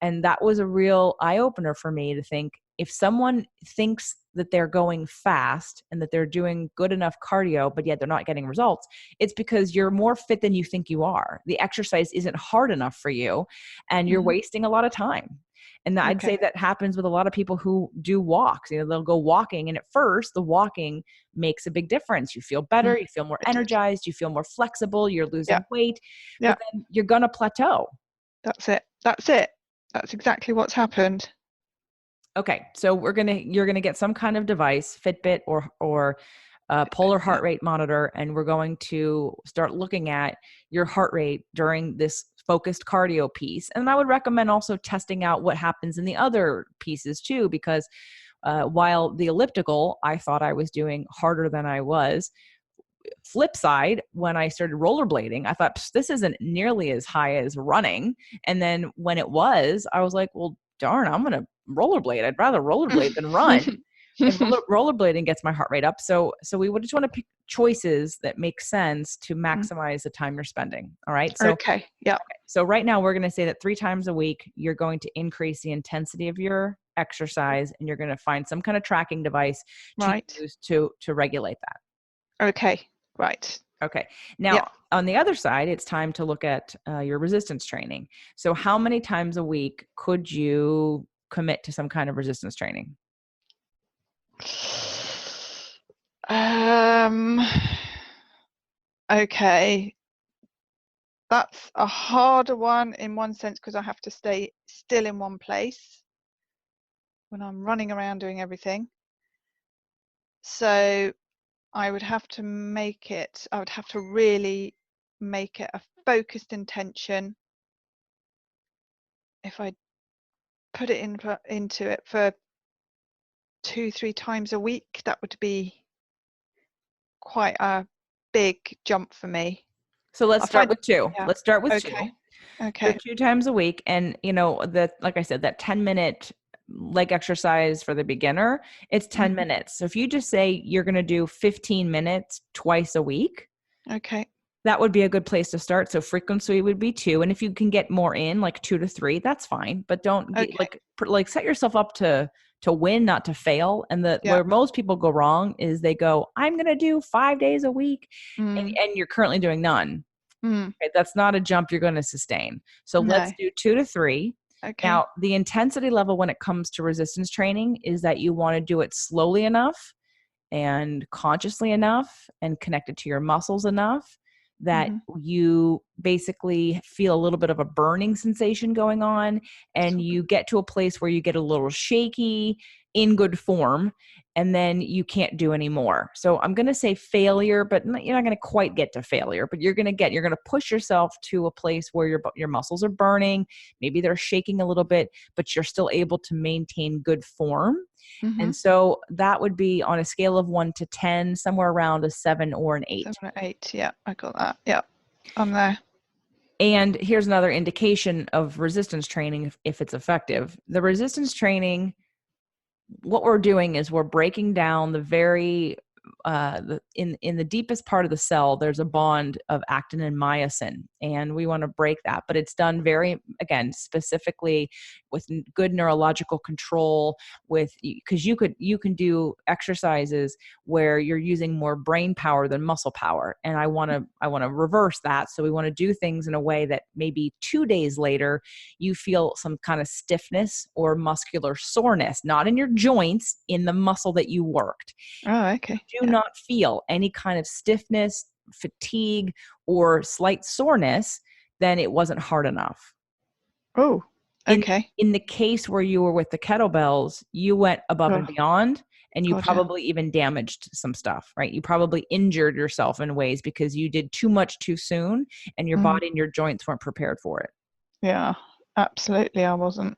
Speaker 1: And that was a real eye opener for me to think, if someone thinks that they're going fast and that they're doing good enough cardio, but yet they're not getting results, it's because you're more fit than you think you are. The exercise isn't hard enough for you and you're
Speaker 2: Hmm.
Speaker 1: wasting a lot of time. And I'd
Speaker 2: Okay.
Speaker 1: say that happens with a lot of people who do walks. They'll go walking, and at first, the walking makes a big difference. You feel
Speaker 2: Mm.
Speaker 1: better, you feel more
Speaker 2: It did.
Speaker 1: energized, you feel more flexible, you're
Speaker 2: Yeah.
Speaker 1: losing weight,
Speaker 2: Yeah.
Speaker 1: but then you're going to plateau.
Speaker 2: That's it. That's it. That's exactly what's happened.
Speaker 1: Okay, so you're gonna get some kind of device, Fitbit or Polar
Speaker 2: Yeah.
Speaker 1: heart rate monitor, and we're going to start looking at your heart rate during this focused cardio piece. And I would recommend also testing out what happens in the other pieces too, because while the elliptical, I thought I was doing harder than I was. Flip side, when I started rollerblading, I thought this isn't nearly as high as running. And then when it was, I was like, well, darn, I'm going to rollerblade. I'd rather rollerblade than run. And rollerblading gets my heart rate up. So we would just want to pick choices that make sense to
Speaker 2: Mm.
Speaker 1: maximize the time you're spending. All right.
Speaker 2: Okay. Yeah.
Speaker 1: So right now we're going to say that 3 times a week, you're going to increase the intensity of your exercise and you're going to find some kind of tracking device to
Speaker 2: Right.
Speaker 1: use to regulate that.
Speaker 2: Okay. Right.
Speaker 1: Okay.
Speaker 2: Yeah.
Speaker 1: Now, on the other side, it's time to look at your resistance training. So, how many times a week could you commit to some kind of resistance training?
Speaker 2: Um. Okay. That's a harder one in one sense because I have to stay still in one place. when I'm running around doing everything. So I would have to I would have to really make it a focused intention. If I put it into it for 2-3 times a week, that would be quite a big jump for me.
Speaker 1: So let's
Speaker 2: I
Speaker 1: start
Speaker 2: find,
Speaker 1: with two.
Speaker 2: yeah,
Speaker 1: Let's start with
Speaker 2: okay,
Speaker 1: two. So
Speaker 2: okay,
Speaker 1: 2 times a week. And, like I said, that 10-minute leg exercise for the beginner, it's 10
Speaker 2: mhm,
Speaker 1: minutes. So if you just say you're going to do 15 minutes twice a week,
Speaker 2: okay,
Speaker 1: that would be a good place to start. So frequency would be 2. And if you can get more in, like 2 to 3, that's fine. But don't get
Speaker 2: okay,
Speaker 1: like set yourself up to win, not to fail. And
Speaker 2: yeah,
Speaker 1: where most people go wrong is they go, I'm going to do 5 days a week,
Speaker 2: mm,
Speaker 1: and you're currently doing none.
Speaker 2: mm,
Speaker 1: Okay, that's not a jump you're going to sustain. So
Speaker 2: no,
Speaker 1: let's do 2 to 3.
Speaker 2: okay,
Speaker 1: Now, the intensity level when it comes to resistance training is that you want to do it slowly enough and consciously enough and connected to your muscles enough that
Speaker 2: mhm,
Speaker 1: you basically feel a little bit of a burning sensation going on, and you get to a place where you get a little shaky in good form, and then you can't do any more. So I'm going to say failure, but you're not going to quite get to failure, but you're going to push yourself to a place where your muscles are burning, maybe they're shaking a little bit, but you're still able to maintain good form.
Speaker 2: mhm,
Speaker 1: And so that would be on a scale of 1 to 10, somewhere around a 7 or an 8.
Speaker 2: 7 or 8, yeah, I got that, yeah, I'm there.
Speaker 1: And here's another indication of resistance training if it's effective. The resistance training, what we're doing is we're breaking down the very in the deepest part of the cell, there's a bond of actin and myosin, and we want to break that. But it's done very, again, specifically with good neurological control. With because you can do exercises where you're using more brain power than muscle power, and I want to reverse that. So we want to do things in a way that maybe 2 days later you feel some kind of stiffness or muscular soreness, not in your joints, in the muscle that you worked.
Speaker 2: Oh, okay,
Speaker 1: Do
Speaker 2: yeah,
Speaker 1: not feel any kind of stiffness, fatigue, or slight soreness, then it wasn't hard enough.
Speaker 2: oh,
Speaker 1: In
Speaker 2: okay,
Speaker 1: in the case where you were with the kettlebells, you went above and
Speaker 2: oh,
Speaker 1: beyond, and you
Speaker 2: God, yeah,
Speaker 1: probably even damaged some stuff, right? You probably injured yourself in ways because you did too much too soon, and your
Speaker 2: mm,
Speaker 1: body and your joints weren't prepared for it.
Speaker 2: yeah, absolutely, I wasn't.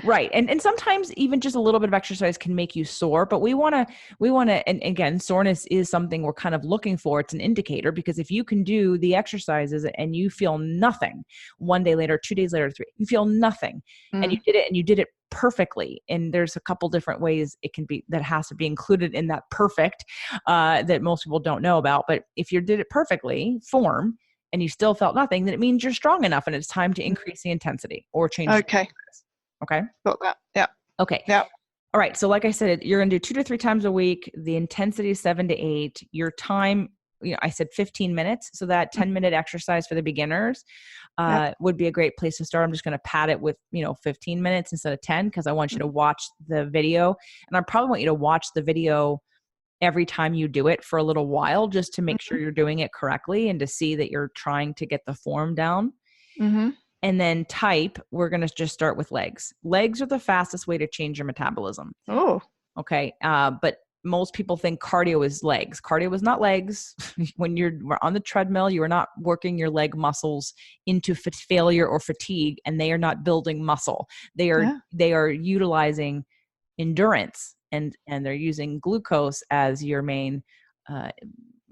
Speaker 1: Right. And sometimes even just a little bit of exercise can make you sore, but we want to and again, soreness is something we're kind of looking for. It's an indicator, because if you can do the exercises and you feel nothing 1 day later, 2 days later, 3, you feel nothing, and
Speaker 2: Mm,
Speaker 1: you did it perfectly. And there's a couple different ways it can be that has to be included in that perfect that most people don't know about. But if you did it perfectly, form, and you still felt nothing, then it means you're strong enough and it's time to
Speaker 2: mm,
Speaker 1: increase the intensity or change the
Speaker 2: okay,
Speaker 1: exercise. Okay.
Speaker 2: got that, yeah,
Speaker 1: Okay.
Speaker 2: yeah,
Speaker 1: All right. So, like I said, you're going to do 2 to 3 times a week. The intensity is 7 to 8. Your time, I said 15 minutes. So that
Speaker 2: mm,
Speaker 1: 10-minute exercise for the beginners
Speaker 2: yeah,
Speaker 1: would be a great place to start. I'm just going to pad it with, 15 minutes instead of 10, because I want you
Speaker 2: mm,
Speaker 1: to watch the video. And I probably want you to watch the video every time you do it for a little while, just to make sure
Speaker 2: mhm,
Speaker 1: you're doing it correctly and to see that you're trying to get the form down.
Speaker 2: mhm,
Speaker 1: And then type, we're going to just start with legs. Legs are the fastest way to change your metabolism.
Speaker 2: oh,
Speaker 1: Okay. But most people think cardio is legs. Cardio is not legs. When you're on the treadmill, you are not working your leg muscles into failure or fatigue, and they are not building muscle.
Speaker 2: yeah,
Speaker 1: They are utilizing endurance, and they're using glucose as your main uh,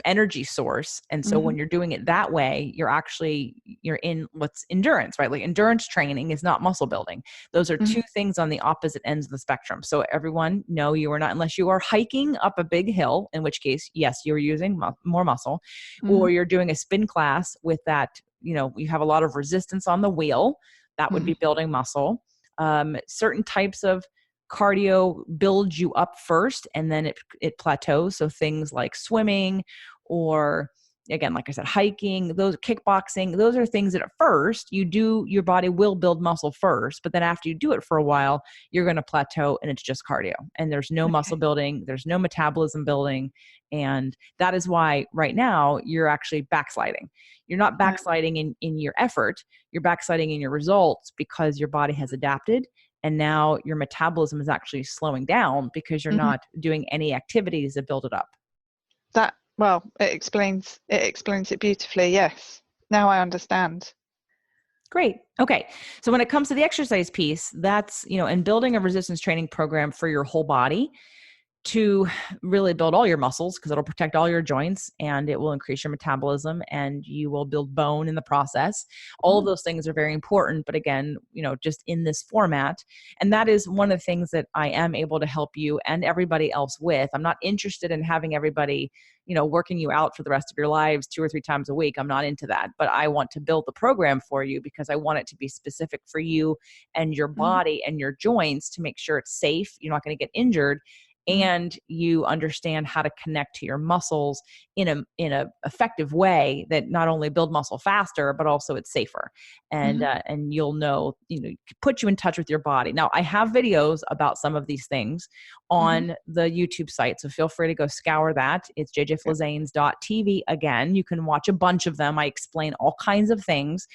Speaker 1: energy source. And so
Speaker 2: mhm,
Speaker 1: when you're doing it that way, you're in what's endurance, right? Like endurance training is not muscle building. Those are
Speaker 2: mhm,
Speaker 1: two things on the opposite ends of the spectrum. So everyone, no, you are not, unless you are hiking up a big hill, in which case, yes, you're using more muscle,
Speaker 2: mhm,
Speaker 1: or you're doing a spin class with that, you have a lot of resistance on the wheel, that would
Speaker 2: mhm,
Speaker 1: be building muscle. Certain types of cardio builds you up first, and then it plateaus. So things like swimming, or again, like I said, hiking, those kickboxing, those are things that at first your body will build muscle first, but then after you do it for a while, you're going to plateau and it's just cardio and there's no muscle
Speaker 2: Okay.
Speaker 1: building, there's no metabolism building. And that is why right now you're actually backsliding. You're not backsliding in your effort, you're backsliding in your results because your body has adapted. And now your metabolism is actually slowing down because you're
Speaker 2: Mm-hmm.
Speaker 1: not doing any activities that build it up.
Speaker 2: That, well, it explains it beautifully. Yes. Now I understand.
Speaker 1: Great. Okay. So when it comes to the exercise piece, that's, and building a resistance training program for your whole body to really build all your muscles because it'll protect all your joints and it will increase your metabolism and you will build bone in the process. All of
Speaker 2: Mm.
Speaker 1: those things are very important, but again, just in this format. And that is one of the things that I am able to help you and everybody else with. I'm not interested in having everybody, working you out for the rest of your lives 2 or 3 times a week. I'm not into that, but I want to build the program for you because I want it to be specific for you and your
Speaker 2: Mm.
Speaker 1: body and your joints to make sure it's safe. You're not going to get injured
Speaker 2: Mm.
Speaker 1: and you understand how to connect to your muscles in a effective way that not only build muscle faster but also it's safer and
Speaker 2: Mm-hmm.
Speaker 1: and you'll know put you in touch with your body. Now I have videos about some of these things
Speaker 2: Mm-hmm.
Speaker 1: on the YouTube site, so feel free to go scour that. It's
Speaker 2: Yep.
Speaker 1: jjflazanes.tv. Again, you can watch a bunch of them. I explain all kinds of things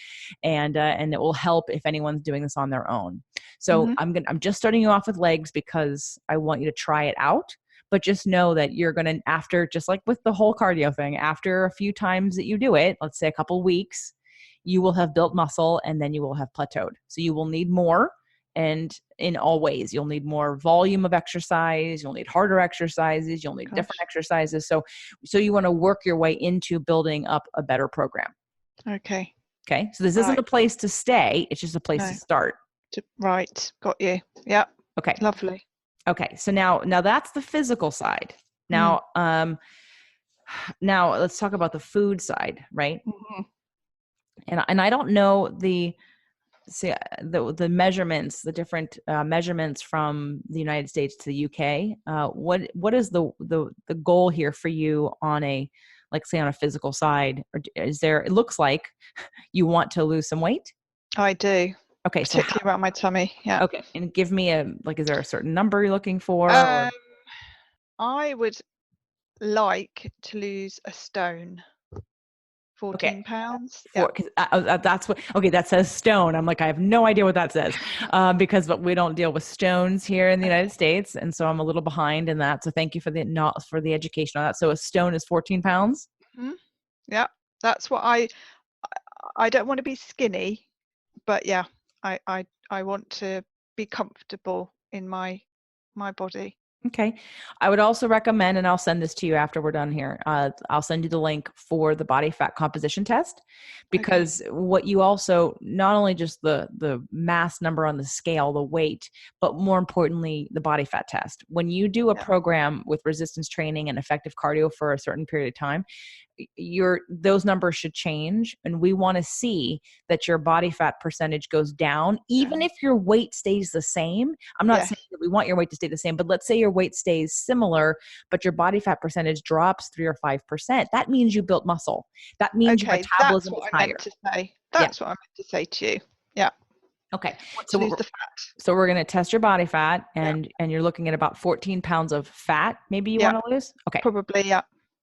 Speaker 1: and it will help if anyone's doing this on their own. So
Speaker 2: Mm-hmm.
Speaker 1: I'm just starting you off with legs because I want you to try it out. But just know that you're going to, after, just like with the whole cardio thing, after a few times that you do it, let's say a couple weeks, you will have built muscle and then you will have plateaued. So you will need more. And in all ways, you'll need more volume of exercise. You'll need harder exercises. You'll need different
Speaker 2: Gosh.
Speaker 1: exercises. So you want to work your way into building up a better program.
Speaker 2: Okay.
Speaker 1: Okay. So this isn't
Speaker 2: Right.
Speaker 1: a place to stay. It's just a place to
Speaker 2: No.
Speaker 1: start.
Speaker 2: Right. Got you. Yep.
Speaker 1: Okay.
Speaker 2: Lovely.
Speaker 1: Okay, so now that's the physical side.
Speaker 2: Mm.
Speaker 1: Now let's talk about the food side, right?
Speaker 2: Mm-hmm.
Speaker 1: And I don't know the measurements, the different measurements from the United States to the UK. What is the goal here for you on a, like, say, on a physical side? Or is there? It looks like you want to lose some weight.
Speaker 2: I do,
Speaker 1: Okay, so
Speaker 2: particularly around my tummy. Yeah.
Speaker 1: okay, and give me is there a certain number you're looking for,
Speaker 2: Um,
Speaker 1: or
Speaker 2: I would like to lose a stone.
Speaker 1: okay?
Speaker 2: 14 pounds.
Speaker 1: For
Speaker 2: Yep.
Speaker 1: because that's what, okay, that says stone. I'm like, I have no idea what that says, because we don't deal with stones here in the United
Speaker 2: Okay.
Speaker 1: States, and so I'm a little behind in that. So thank you for the not for the education on that. So a stone is 14 pounds.
Speaker 2: Mhm. Yep. That's what I don't want to be skinny, but yeah, I want to be comfortable in my body.
Speaker 1: Okay. I would also recommend, and I'll send this to you after we're done here. I'll send you the link for the body fat composition test,
Speaker 2: Okay.
Speaker 1: because what you also, not only just the mass number on the scale, the weight, but more importantly, the body fat test. When you do a
Speaker 2: Yeah.
Speaker 1: program with resistance training and effective cardio for a certain period of time, those numbers should change, and we want to see that your body fat percentage goes down even
Speaker 2: Down.
Speaker 1: if your weight stays the same. I'm not
Speaker 2: Yes.
Speaker 1: saying that we want your weight to stay the same, but let's say your weight stays similar but your body fat percentage drops 3 or 5%. That means you built muscle. That means your
Speaker 2: Okay. That's
Speaker 1: metabolism is
Speaker 2: what I meant
Speaker 1: higher.
Speaker 2: to say.
Speaker 1: Yeah.
Speaker 2: That's what I meant to say to you. Yeah.
Speaker 1: Okay.
Speaker 2: Want
Speaker 1: so
Speaker 2: to lose
Speaker 1: we're,
Speaker 2: the fat.
Speaker 1: so we're going to test your body fat,
Speaker 2: Yeah.
Speaker 1: and you're looking at about 14 pounds of fat maybe you
Speaker 2: Yeah.
Speaker 1: want to lose. Okay.
Speaker 2: Probably. Yeah.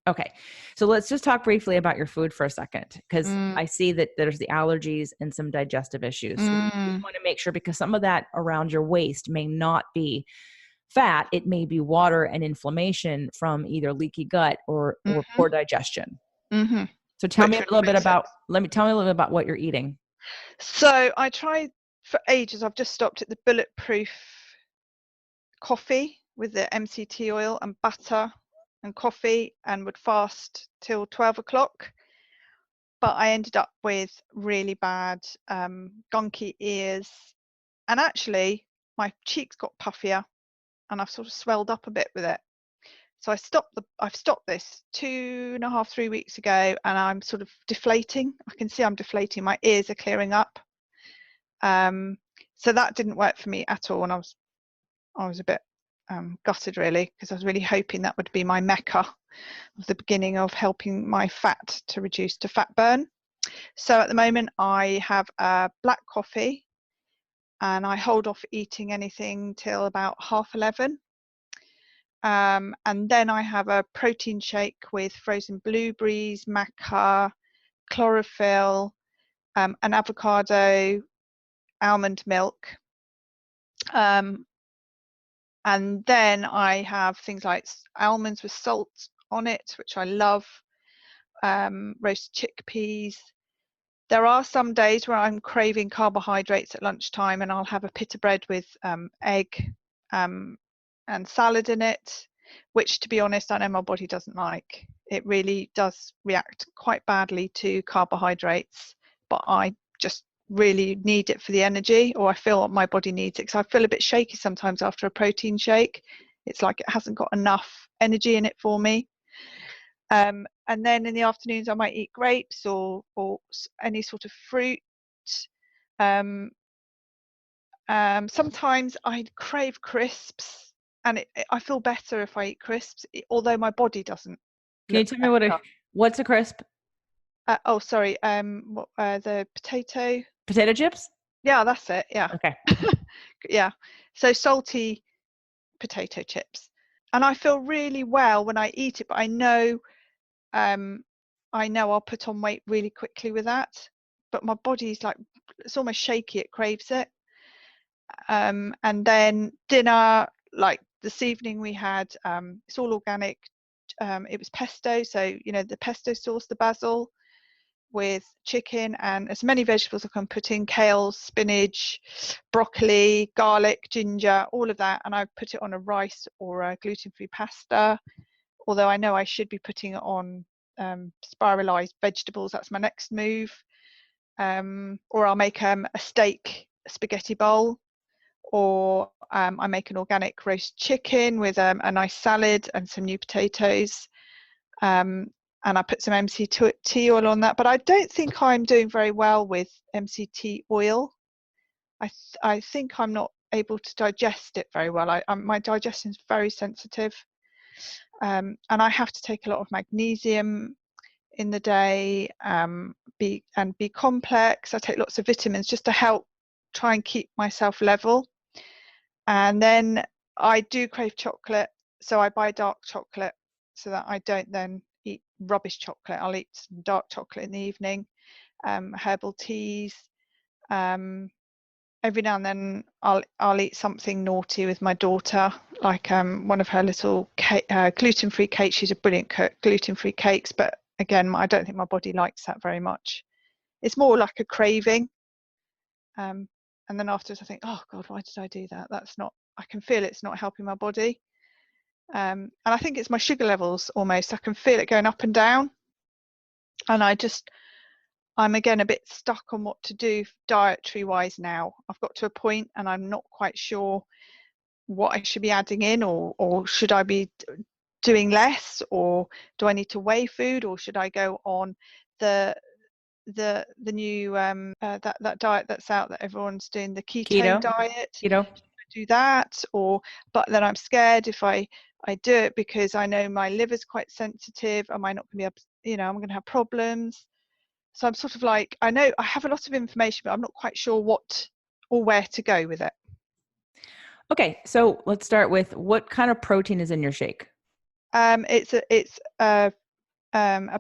Speaker 1: Okay. So let's just talk briefly about your food for a second, because
Speaker 2: Mm.
Speaker 1: I see that there's the allergies and some digestive issues. So we just
Speaker 2: Mm.
Speaker 1: want to make sure, because some of that around your waist may not be fat. It may be water and inflammation from either leaky gut or
Speaker 2: Mhm.
Speaker 1: poor digestion.
Speaker 2: Mhm.
Speaker 1: So tell me
Speaker 2: Which
Speaker 1: a
Speaker 2: would
Speaker 1: little bit
Speaker 2: make sense.
Speaker 1: about, tell me a little bit about what you're eating.
Speaker 2: So I tried for ages. I've just stopped at the bulletproof coffee with the MCT oil and butter and coffee, and would fast till 12 o'clock. But I ended up with really bad gunky ears, and actually my cheeks got puffier, and I've sort of swelled up a bit with it. So I've stopped this 2.5, 3 weeks ago, and I'm sort of deflating. I can see I'm deflating. My ears are clearing up. So that didn't work for me at all, and I was a bit gutted really, because I was really hoping that would be my mecca of the beginning of helping my fat to reduce to fat burn. So at the moment I have a black coffee and I hold off eating anything till about 11:30. And then I have a protein shake with frozen blueberries, maca, chlorophyll, an avocado, almond milk. And then I have things like almonds with salt on it, which I love, roast chickpeas. There are some days where I'm craving carbohydrates at lunchtime, and I'll have a pita bread with egg and salad in it, which, to be honest, I know my body doesn't like. It really does react quite badly to carbohydrates, but I just really need it for the energy, or I feel my body needs it, because I feel a bit shaky sometimes after a protein shake. It's like it hasn't got enough energy in it for me. And then in the afternoons I might eat grapes or any sort of fruit. Sometimes I crave crisps, and I feel better if I eat crisps, although my body doesn't
Speaker 1: Can you
Speaker 2: look
Speaker 1: tell me
Speaker 2: better.
Speaker 1: what's a crisp?
Speaker 2: Oh, sorry. The potato.
Speaker 1: Potato chips?
Speaker 2: Yeah, that's it. Yeah,
Speaker 1: Okay.
Speaker 2: yeah. So salty potato chips, and I feel really well when I eat it. But um, I know I'll put on weight really quickly with that. But my body's like, it's almost shaky. It craves it. And then dinner, like this evening we had, it's all organic. It was pesto, so the pesto sauce, the basil with chicken and as many vegetables I can put in: kale, spinach, broccoli, garlic, ginger, all of that. And I put it on a rice or a gluten-free pasta. Although I know I should be putting it on spiralized vegetables. That's my next move. Or I'll make a steak spaghetti bowl, or I make an organic roast chicken with a nice salad and some new potatoes. And I put some MCT oil on that. But I don't think I'm doing very well with MCT oil. I think I'm not able to digest it very well. My digestion is very sensitive. And I have to take a lot of magnesium in the day, B complex. I take lots of vitamins just to help try and keep myself level. And then I do crave chocolate, so I buy dark chocolate so that I don't then eat rubbish chocolate. I'll eat some dark chocolate in the evening. Herbal teas. Every now and then I'll eat something naughty with my daughter, like one of her little gluten-free cakes. She's a brilliant cook, gluten-free cakes, but again, I don't think my body likes that very much. It's more like a craving. And then afterwards I think, oh God, why did I do that? I can feel it's not helping my body. And I think it's my sugar levels almost. I can feel it going up and down. And I'm again a bit stuck on what to do dietary wise now. I've got to a point and I'm not quite sure what I should be adding in, or should I be doing less, or do I need to weigh food, or should I go on the new that diet that's out that everyone's doing, the keto diet?
Speaker 1: Keto.
Speaker 2: Do that, but then I'm scared if I do it, because I know my liver's quite sensitive. Am I not going to be able, I'm going to have problems? So I'm sort of like, I know I have a lot of information, but I'm not quite sure what or where to go with it.
Speaker 1: Okay, so let's start with what kind of protein is in your shake?
Speaker 2: It's a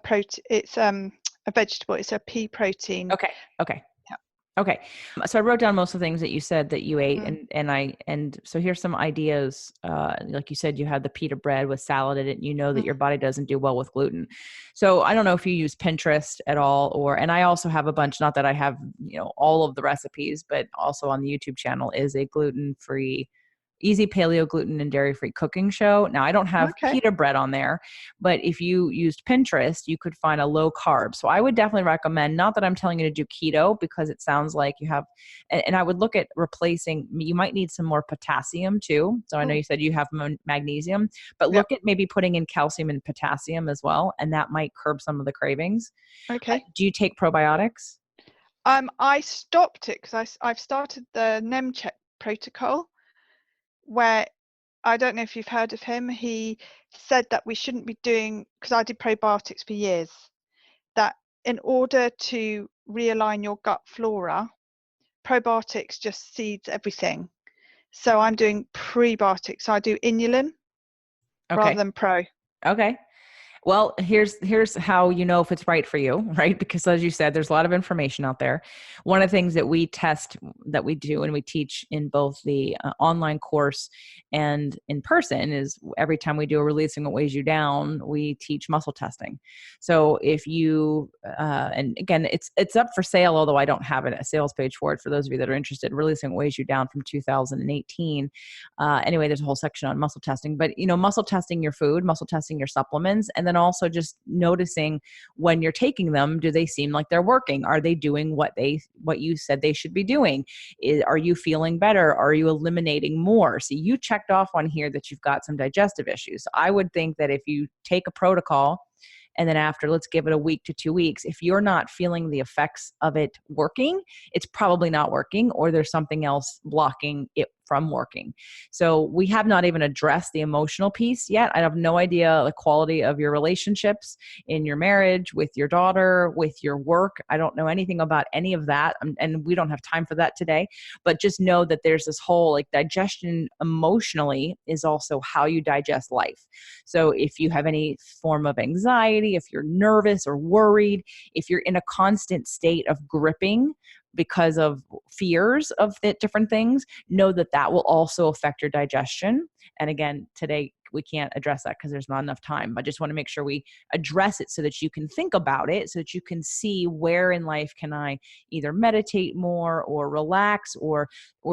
Speaker 2: protein. It's a vegetable. It's a pea protein.
Speaker 1: Okay. Okay.
Speaker 2: Yeah.
Speaker 1: Okay. So I wrote down most of the things that you said that you ate,
Speaker 2: Mm.
Speaker 1: and so here's some ideas. Like you said, you had the pita bread with salad in it, and you know that
Speaker 2: Mm.
Speaker 1: your body doesn't do well with gluten. So I don't know if you use Pinterest at all, and I also have a bunch, not that I have, all of the recipes, but also on the YouTube channel is a gluten-free, easy paleo, gluten and dairy-free cooking show. Now I don't have
Speaker 2: Okay.
Speaker 1: pita bread on there, but if you used Pinterest, you could find a low carb. So I would definitely recommend, not that I'm telling you to do keto, because it sounds like you have, and I would look at replacing, you might need some more potassium too. So I know
Speaker 2: Oh,
Speaker 1: you said you have magnesium, but
Speaker 2: yeah.
Speaker 1: look at maybe putting in calcium and potassium as well. And that might curb some of the cravings.
Speaker 2: Okay.
Speaker 1: Do you take probiotics?
Speaker 2: I stopped it because I've started the NEM check protocol, where I don't know if you've heard of him. He said that we shouldn't be doing, because I did probiotics for years, that in order to realign your gut flora, probiotics just seeds everything. So I'm doing prebiotics. So I do inulin rather
Speaker 1: Okay.
Speaker 2: than pro.
Speaker 1: Okay. Well, here's how you know if it's right for you, right? Because as you said, there's a lot of information out there. One of the things that we test, that we do and we teach in both the online course and in person, is every time we do a Releasing What Weighs You Down, we teach muscle testing. So if you and again, it's up for sale, although I don't have a sales page for it. For those of you that are interested, Releasing What Weighs You Down from 2018. Anyway, there's a whole section on muscle testing, but muscle testing your food, muscle testing your supplements, and then also just noticing when you're taking them, do they seem like they're working? Are they doing what you said they should be doing? Are you feeling better? Are you eliminating more? See, you checked off on here that you've got some digestive issues. I would think that if you take a protocol, and then after, let's give it a week to 2 weeks, if you're not feeling the effects of it working, it's probably not working, or there's something else blocking it from working. So we have not even addressed the emotional piece yet. I have no idea the quality of your relationships in your marriage, with your daughter, with your work. I don't know anything about any of that. And we don't have time for that today, but just know that there's this whole, like, digestion emotionally is also how you digest life. So if you have any form of anxiety, if you're nervous or worried, if you're in a constant state of gripping because of fears of different things, know that that will also affect your digestion. And again, today we can't address that because there's not enough time. I just want to make sure we address it so that you can think about it, so that you can see where in life can I either meditate more or relax, or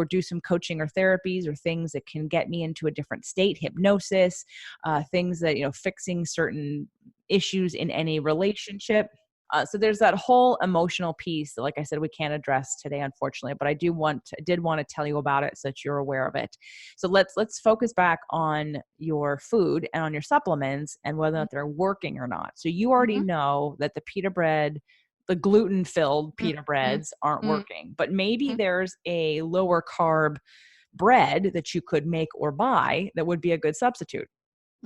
Speaker 1: do some coaching or therapies, or things that can get me into a different state, hypnosis, things that, fixing certain issues in any relationship. So there's that whole emotional piece that, like I said, we can't address today, unfortunately, but I did want to tell you about it so that you're aware of it. So let's focus back on your food and on your supplements and whether or not they're working or not. So you already
Speaker 2: Mm-hmm.
Speaker 1: know that the pita bread, the gluten-filled pita
Speaker 2: Mm-hmm.
Speaker 1: breads aren't
Speaker 2: Mm-hmm.
Speaker 1: working, but maybe there's a lower carb bread that you could make or buy that would be a good substitute.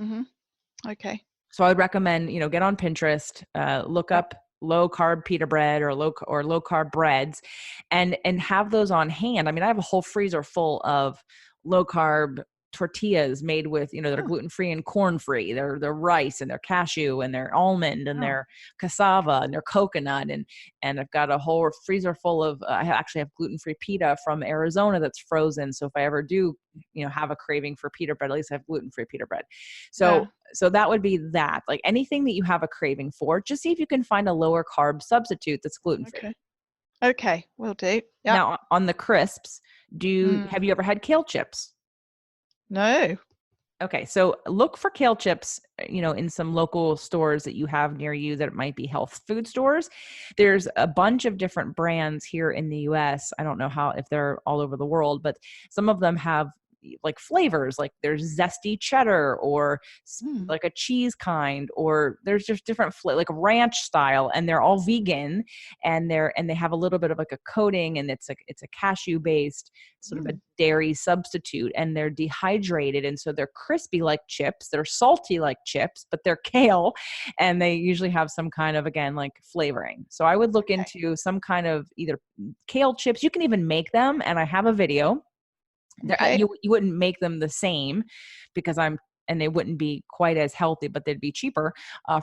Speaker 2: Mm-hmm. Okay.
Speaker 1: So I would recommend, get on Pinterest, look
Speaker 2: Yep.
Speaker 1: up low carb pita bread or low carb breads, and have those on hand. I mean, I have a whole freezer full of low carb tortillas made with, that are
Speaker 2: Oh,
Speaker 1: gluten free and corn free. They're rice and they're cashew and they're almond and
Speaker 2: oh.
Speaker 1: they're cassava and they're coconut, and I've got a whole freezer full of. I actually have gluten free pita from Arizona that's frozen. So if I ever do, have a craving for pita bread, at least I have gluten free pita bread.
Speaker 2: Yeah.
Speaker 1: So that would be that. Like anything that you have a craving for, just see if you can find a lower carb substitute that's gluten free.
Speaker 2: Okay. Okay. Will do. Yep.
Speaker 1: Now on the crisps, have you ever had kale chips?
Speaker 2: No.
Speaker 1: Okay, so look for kale chips, in some local stores that you have near you that might be health food stores. There's a bunch of different brands here in the US. I don't know if they're all over the world, but some of them have like flavors, like there's zesty cheddar, or
Speaker 2: Mm.
Speaker 1: like a cheese kind, or there's just different like ranch style, and they're all vegan, and they have a little bit of like a coating, and it's a cashew based sort of a
Speaker 2: Mm.
Speaker 1: dairy substitute, and they're dehydrated, and so they're crispy like chips, they're salty like chips, but they're kale, and they usually have some kind of, again, like flavoring. So I would look
Speaker 2: Okay.
Speaker 1: into some kind of either kale chips. You can even make them, and I have a video there.
Speaker 2: Okay.
Speaker 1: You wouldn't make them the same because and they wouldn't be quite as healthy, but they'd be cheaper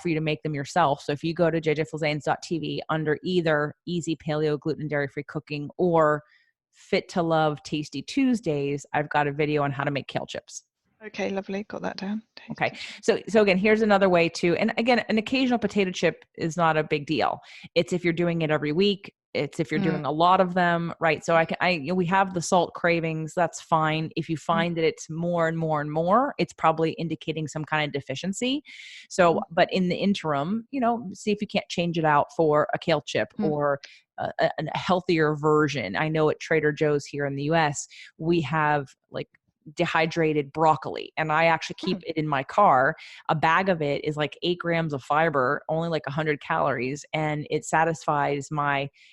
Speaker 1: for you to make them yourself. So if you go to jjflazanes.tv under either Easy Paleo Gluten Dairy Free Cooking or Fit to Love Tasty Tuesdays, I've got a video on how to make kale chips.
Speaker 2: Okay. Lovely. Got that down.
Speaker 1: Okay.
Speaker 2: Tasty.
Speaker 1: So again, here's another way to, and again, an occasional potato chip is not a big deal. It's if you're doing it every week. It's if you're
Speaker 2: Mm.
Speaker 1: doing a lot of them, right? So we have the salt cravings. That's fine. If you
Speaker 2: Mm.
Speaker 1: find that it's more and more and more, it's probably indicating some kind of deficiency. So,
Speaker 2: Mm.
Speaker 1: but in the interim, see if you can't change it out for a kale chip
Speaker 2: Mm.
Speaker 1: or a healthier version. I know at Trader Joe's here in the US, we have like dehydrated broccoli. And I actually keep it in my car. A bag of it is like 8 grams of fiber, only like 100 calories. And it satisfies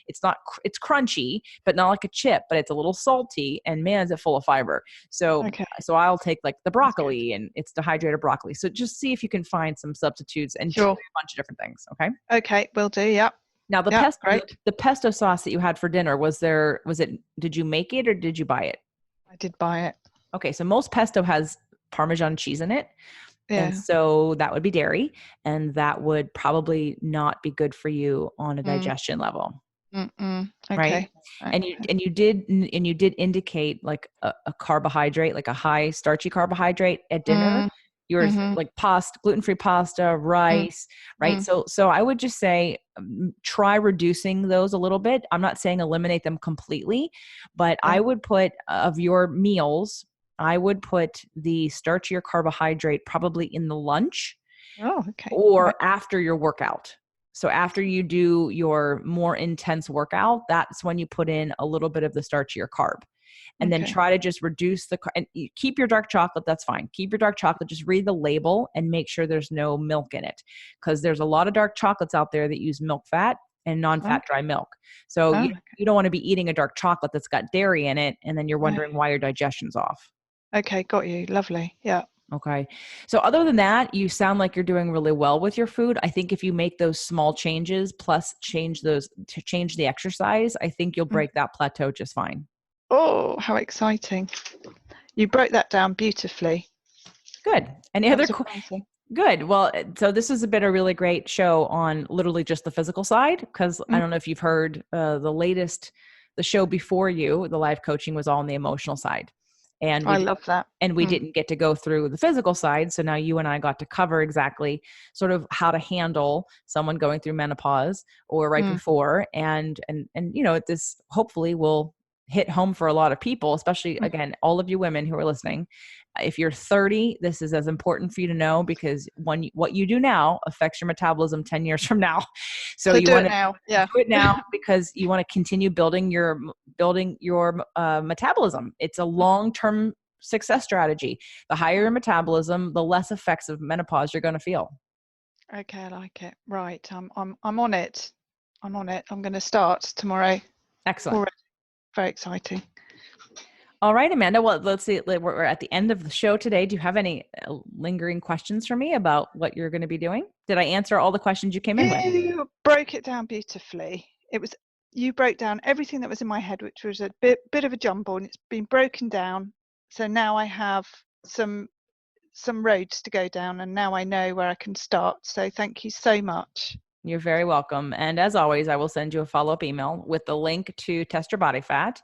Speaker 1: it's crunchy, but not like a chip, but it's a little salty. And man, is it full of fiber. So,
Speaker 2: Okay.
Speaker 1: so I'll take like the
Speaker 2: That's good.
Speaker 1: broccoli, and it's dehydrated broccoli. So just see if you can find some substitutes and try
Speaker 2: Sure.
Speaker 1: a bunch of different things. Okay.
Speaker 2: Okay, will do. Yep.
Speaker 1: Now the
Speaker 2: Yep.
Speaker 1: pesto,
Speaker 2: Great.
Speaker 1: the pesto sauce that you had for dinner, did you make it or did you buy it?
Speaker 2: I did buy it.
Speaker 1: Okay. So most pesto has Parmesan cheese in it. And
Speaker 2: Yeah.
Speaker 1: so that would be dairy, and that would probably not be good for you on a
Speaker 2: Mm,
Speaker 1: digestion level. Right.
Speaker 2: okay. Right.
Speaker 1: And you did indicate like a carbohydrate, like a high starchy carbohydrate at dinner.
Speaker 2: Mm,
Speaker 1: Yours
Speaker 2: mm-hmm,
Speaker 1: like pasta, gluten-free pasta,
Speaker 2: mm,
Speaker 1: rice, right?
Speaker 2: mm,
Speaker 1: So I would just say try reducing those a little bit. I'm not saying eliminate them completely, but
Speaker 2: yeah.
Speaker 1: I would put of your meals, I would put the starchier carbohydrate probably in the lunch
Speaker 2: Oh, okay.
Speaker 1: or
Speaker 2: Right.
Speaker 1: after your workout. So after you do your more intense workout, that's when you put in a little bit of the starchier carb. And then
Speaker 2: Okay.
Speaker 1: try to just reduce and you keep your dark chocolate. That's fine. Keep your dark chocolate. Just read the label and make sure there's no milk in it, because there's a lot of dark chocolates out there that use milk fat and
Speaker 2: Oh,
Speaker 1: non-fat dry milk. So
Speaker 2: oh,
Speaker 1: you don't want to be eating a dark chocolate that's got dairy in it, and then you're
Speaker 2: no.
Speaker 1: wondering why your digestion's off.
Speaker 2: Okay, got you. Lovely. Yeah.
Speaker 1: Okay. So other than that, you sound like you're doing really well with your food. I think if you make those small changes plus change the exercise, I think you'll
Speaker 2: Mm.
Speaker 1: break that plateau just fine.
Speaker 2: Oh, how exciting. You broke that down beautifully.
Speaker 1: Good. Any
Speaker 2: That
Speaker 1: other
Speaker 2: was surprising.
Speaker 1: Good. Well, so this has been a really great show on literally just the physical side, because I
Speaker 2: Mm,
Speaker 1: don't know if you've heard the show before you, the live coaching was all on the emotional side. And
Speaker 2: I love that.
Speaker 1: we
Speaker 2: Mm,
Speaker 1: didn't get to go through the physical side. So now you and I got to cover exactly sort of how to handle someone going through menopause or right
Speaker 2: mm,
Speaker 1: before. And this hopefully will hit home for a lot of people, especially
Speaker 2: mm.
Speaker 1: again, all of you women who are listening. If you're 30, this is as important for you to know, because what you do now affects your metabolism 10 years from now. So
Speaker 2: So
Speaker 1: you
Speaker 2: do
Speaker 1: want
Speaker 2: it
Speaker 1: to
Speaker 2: now. Yeah.
Speaker 1: do it now because you want to continue building your metabolism. It's a long-term success strategy. The higher your metabolism, the less effects of menopause you're going to feel.
Speaker 2: Okay, I like it. Right. I'm on it. I'm on it. I'm going to start tomorrow.
Speaker 1: Excellent.
Speaker 2: Already. Very exciting.
Speaker 1: All right, Amanda. Well, let's see. We're at the end of the show today. Do you have any lingering questions for me about what you're going to be doing? Did I answer all the questions you came in with?
Speaker 2: You broke it down beautifully. You broke down everything that was in my head, which was a bit of a jumble, and it's been broken down. So now I have some roads to go down, and now I know where I can start. So thank you so much.
Speaker 1: You're very welcome. And as always, I will send you a follow-up email with the link to test your body fat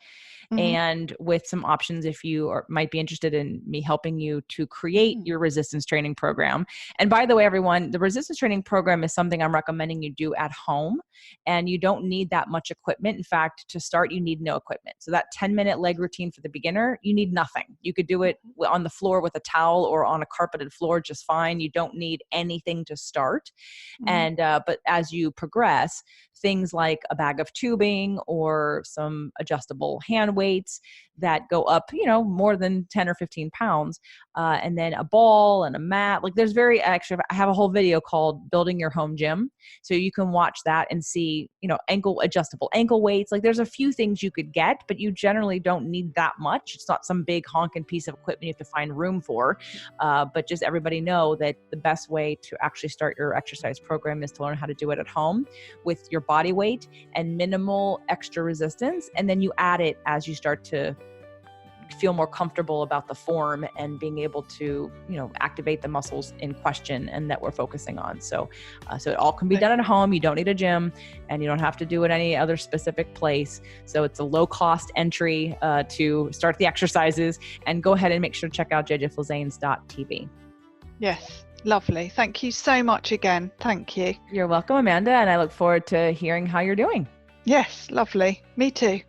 Speaker 2: Mm-hmm.
Speaker 1: and with some options if you might be interested in me helping you to create your resistance training program. And by the way, everyone, the resistance training program is something I'm recommending you do at home, and you don't need that much equipment. In fact, to start, you need no equipment. So that 10-minute leg routine for the beginner, you need nothing. You could do it on the floor with a towel or on a carpeted floor just fine. You don't need anything to start.
Speaker 2: Mm-hmm.
Speaker 1: And but as you progress, things like a bag of tubing or some adjustable hand weights that go up, more than 10 or 15 pounds, and then a ball and a mat. Like actually, I have a whole video called Building Your Home Gym. So you can watch that and see, adjustable ankle weights. Like there's a few things you could get, but you generally don't need that much. It's not some big honking piece of equipment you have to find room for. But just everybody know that the best way to actually start your exercise program is to learn how to do it at home with your body weight and minimal extra resistance. And then you add it as you start to feel more comfortable about the form and being able to, activate the muscles in question and that we're focusing on. So it all can be done at home. You don't need a gym and you don't have to do it any other specific place. So it's a low cost entry to start the exercises, and go ahead and make sure to check out jjflazanes.tv.
Speaker 2: Yes. Lovely. Thank you so much again. Thank you.
Speaker 1: You're welcome, Amanda. And I look forward to hearing how you're doing.
Speaker 2: Yes. Lovely. Me too.